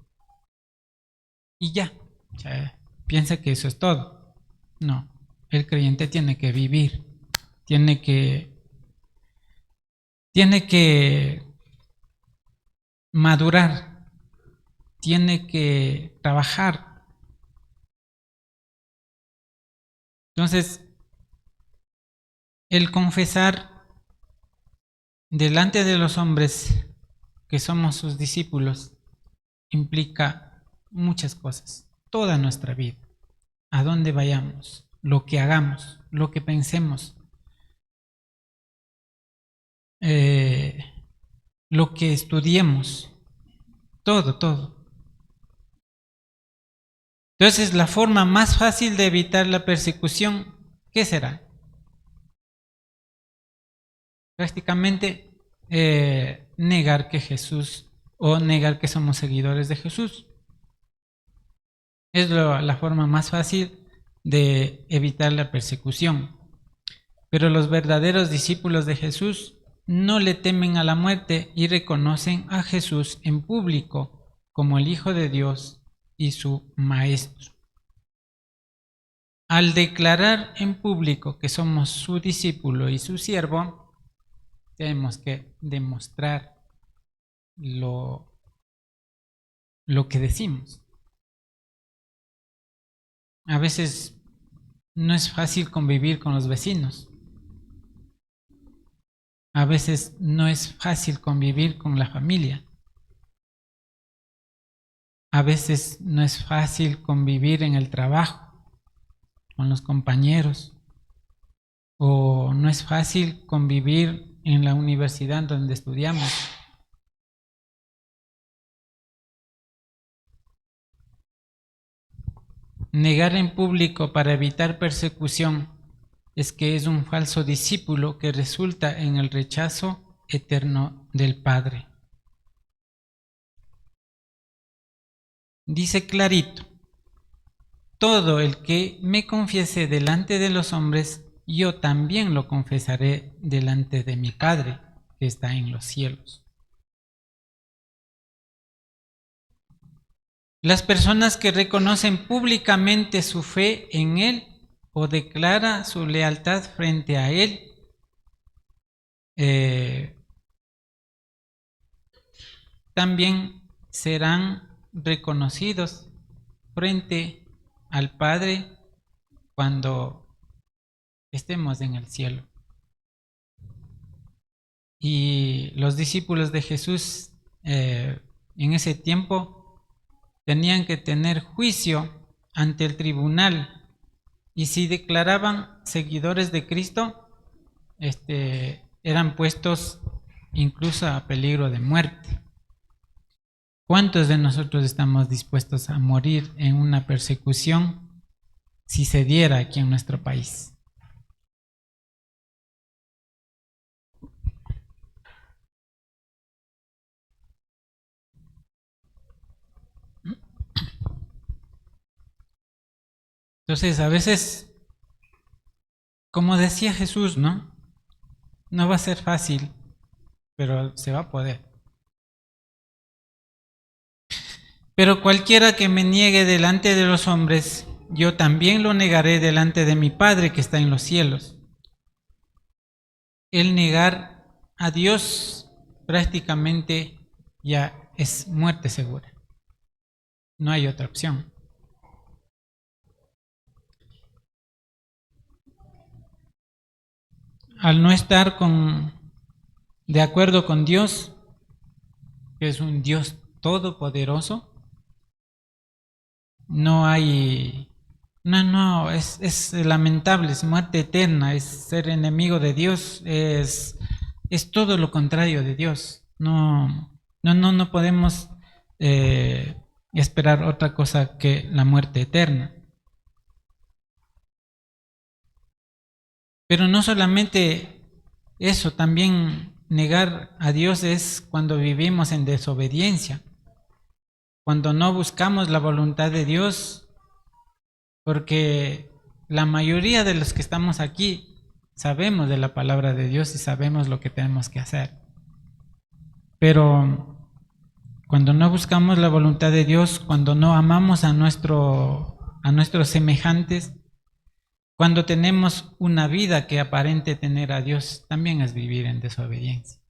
ya. O sea, piensa que eso es todo. No, el creyente tiene que vivir, tiene que madurar, tiene que trabajar. Entonces, el confesar delante de los hombres que somos sus discípulos implica muchas cosas, toda nuestra vida, a dónde vayamos, lo que hagamos, lo que pensemos, lo que estudiemos, todo. Entonces, la forma más fácil de evitar la persecución, ¿qué será? Prácticamente negar que Jesús o negar que somos seguidores de Jesús. Es la forma más fácil de evitar la persecución. Pero los verdaderos discípulos de Jesús no le temen a la muerte y reconocen a Jesús en público como el Hijo de Dios y su Maestro. Al declarar en público que somos su discípulo y su siervo, tenemos que demostrar lo que decimos. A veces no es fácil convivir con los vecinos. A veces no es fácil convivir con la familia. A veces no es fácil convivir en el trabajo, con los compañeros. O no es fácil convivir en la universidad donde estudiamos. Negar en público para evitar persecución es que es un falso discípulo que resulta en el rechazo eterno del Padre. Dice clarito, todo el que me confiese delante de los hombres, yo también lo confesaré delante de mi Padre que está en los cielos. Las personas que reconocen públicamente su fe en Él o declara su lealtad frente a Él, también serán reconocidos frente al Padre cuando estemos en el cielo. Y los discípulos de Jesús en ese tiempo tenían que tener juicio ante el tribunal, y si declaraban seguidores de Cristo, eran puestos incluso a peligro de muerte. ¿Cuántos de nosotros estamos dispuestos a morir en una persecución si se diera aquí en nuestro país? Entonces, a veces, como decía Jesús, ¿no? No va a ser fácil, pero se va a poder. Pero cualquiera que me niegue delante de los hombres, yo también lo negaré delante de mi Padre que está en los cielos. El negar a Dios prácticamente ya es muerte segura. No hay otra opción. Al no estar de acuerdo con Dios, que es un Dios todopoderoso, es lamentable, es muerte eterna, es ser enemigo de Dios, es todo lo contrario de Dios. No podemos esperar otra cosa que la muerte eterna. Pero no solamente eso, también negar a Dios es cuando vivimos en desobediencia, cuando no buscamos la voluntad de Dios, porque la mayoría de los que estamos aquí sabemos de la palabra de Dios y sabemos lo que tenemos que hacer. Pero cuando no buscamos la voluntad de Dios, cuando no amamos a nuestros semejantes, cuando tenemos una vida que aparente tener a Dios, también es vivir en desobediencia.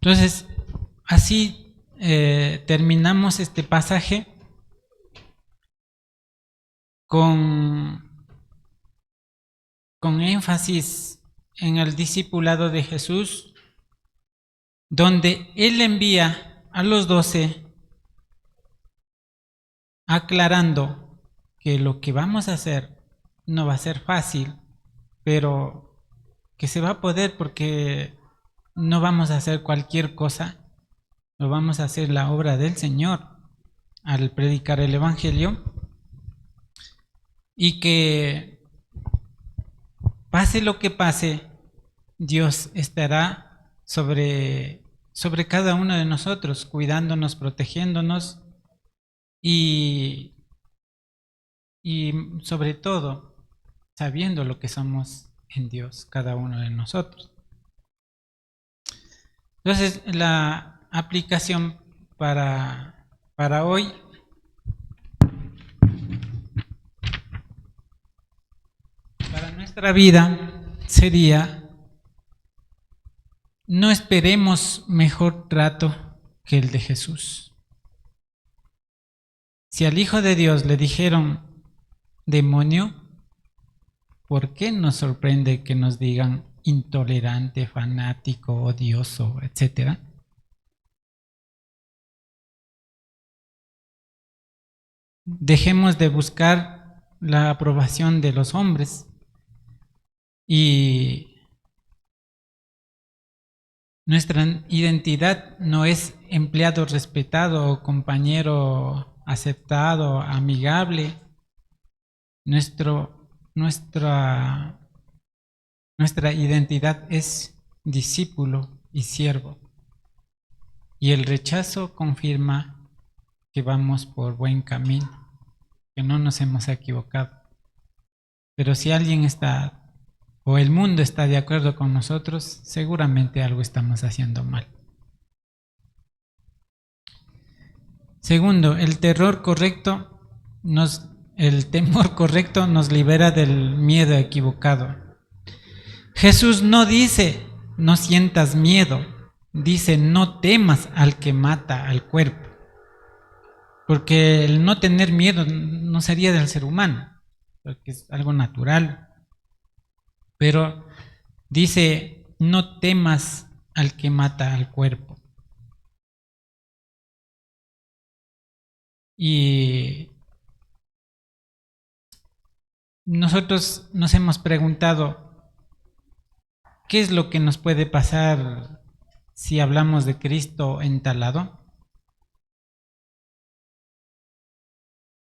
Entonces, así terminamos este pasaje con, con énfasis en el discipulado de Jesús, donde Él envía a los 12 aclarando que lo que vamos a hacer no va a ser fácil, pero que se va a poder porque no vamos a hacer cualquier cosa, no vamos a hacer la obra del Señor al predicar el Evangelio, y que pase lo que pase, Dios estará sobre cada uno de nosotros, cuidándonos, protegiéndonos y, y sobre todo sabiendo lo que somos en Dios, cada uno de nosotros. Entonces, la aplicación para hoy para nuestra vida sería: no esperemos mejor trato que el de Jesús. Si al Hijo de Dios le dijeron demonio, ¿por qué nos sorprende que nos digan intolerante, fanático, odioso, etcétera? Dejemos de buscar la aprobación de los hombres y nuestra identidad no es empleado respetado o compañero aceptado, amigable. Nuestra identidad es discípulo y siervo. Y el rechazo confirma que vamos por buen camino, que no nos hemos equivocado. Pero si alguien está o el mundo está de acuerdo con nosotros, seguramente algo estamos haciendo mal. Segundo, el temor correcto nos libera del miedo equivocado. Jesús no dice no sientas miedo, dice no temas al que mata al cuerpo, porque el no tener miedo no sería del ser humano, porque es algo natural, pero dice no temas al que mata al cuerpo. Y nosotros nos hemos preguntado, ¿qué es lo que nos puede pasar si hablamos de Cristo entalado?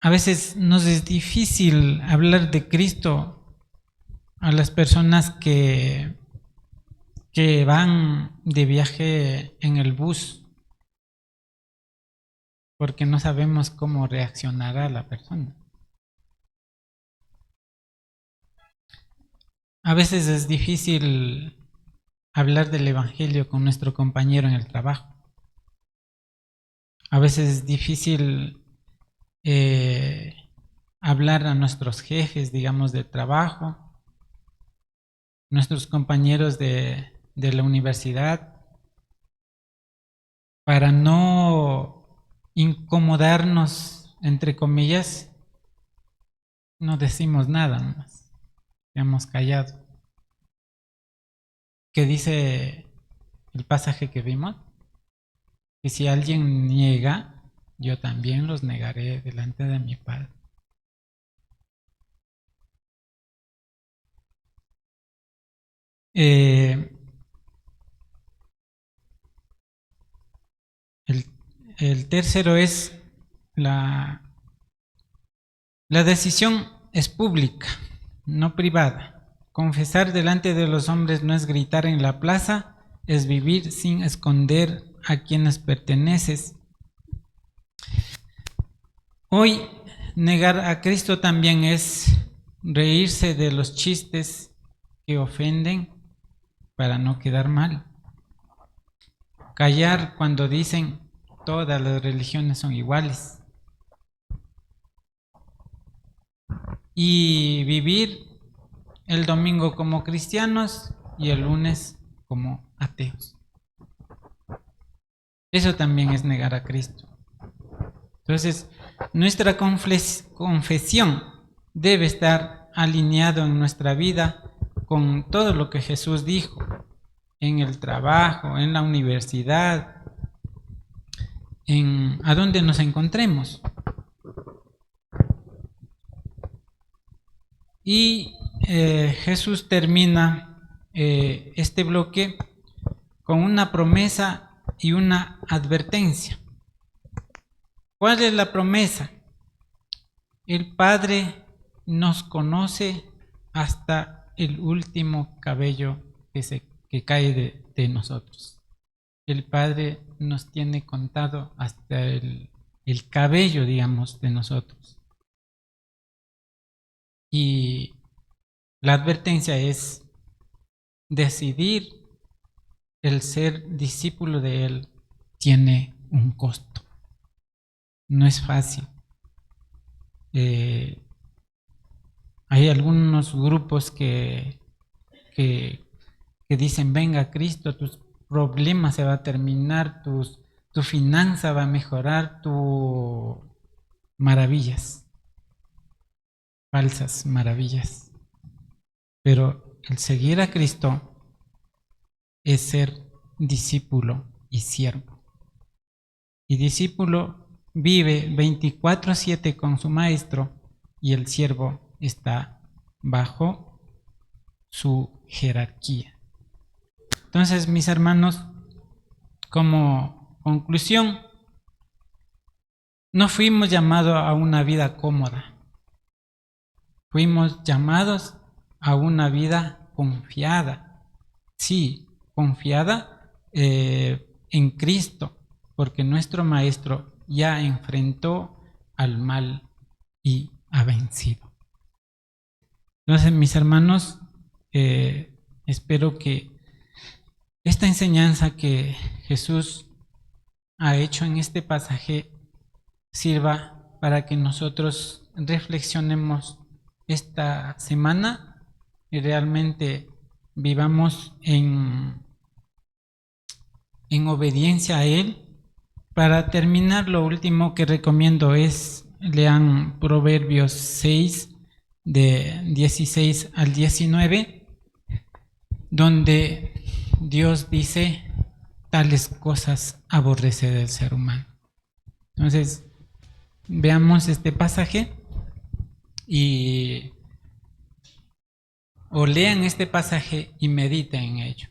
A veces nos es difícil hablar de Cristo a las personas que van de viaje en el bus, porque no sabemos cómo reaccionará la persona. A veces es difícil hablar del Evangelio con nuestro compañero en el trabajo. A veces es difícil hablar a nuestros jefes, digamos, de trabajo, nuestros compañeros de la universidad, para no incomodarnos, entre comillas, no decimos nada más, hemos callado. ¿Qué dice el pasaje que vimos? Que si alguien niega, yo también los negaré delante de mi Padre. el tercero es la decisión es pública, no privada. Confesar delante de los hombres no es gritar en la plaza, es vivir sin esconder a quienes perteneces. Hoy negar a Cristo también es reírse de los chistes que ofenden para no quedar mal. Callar cuando dicen todas las religiones son iguales. Y vivir el domingo como cristianos y el lunes como ateos. Eso también es negar a Cristo. Entonces, nuestra confesión debe estar alineado en nuestra vida con todo lo que Jesús dijo, en el trabajo, en la universidad, en a donde nos encontremos. Y Jesús termina este bloque con una promesa y una advertencia. ¿Cuál es la promesa? El Padre nos conoce hasta el último cabello que cae de nosotros. El Padre nos tiene contado hasta el cabello, digamos, de nosotros. Y la advertencia es decidir el ser discípulo de Él tiene un costo. No es fácil. Hay algunos grupos que dicen, venga Cristo, tus problemas se va a terminar, tu finanza va a mejorar, tu maravillas, falsas maravillas. Pero el seguir a Cristo es ser discípulo y siervo. Y discípulo vive 24/7 con su maestro y el siervo está bajo su jerarquía. Entonces, mis hermanos, como conclusión, no fuimos llamados a una vida cómoda. Fuimos llamados a una vida confiada. Sí, confiada en Cristo, porque nuestro Maestro ya enfrentó al mal y ha vencido. Entonces, mis hermanos, espero que esta enseñanza que Jesús ha hecho en este pasaje sirva para que nosotros reflexionemos esta semana y realmente vivamos en obediencia a Él. Para terminar, lo último que recomiendo es lean Proverbios 6 de 16 al 19, donde Dios dice tales cosas aborrece del ser humano. Entonces, veamos este pasaje o lean este pasaje y mediten en ello.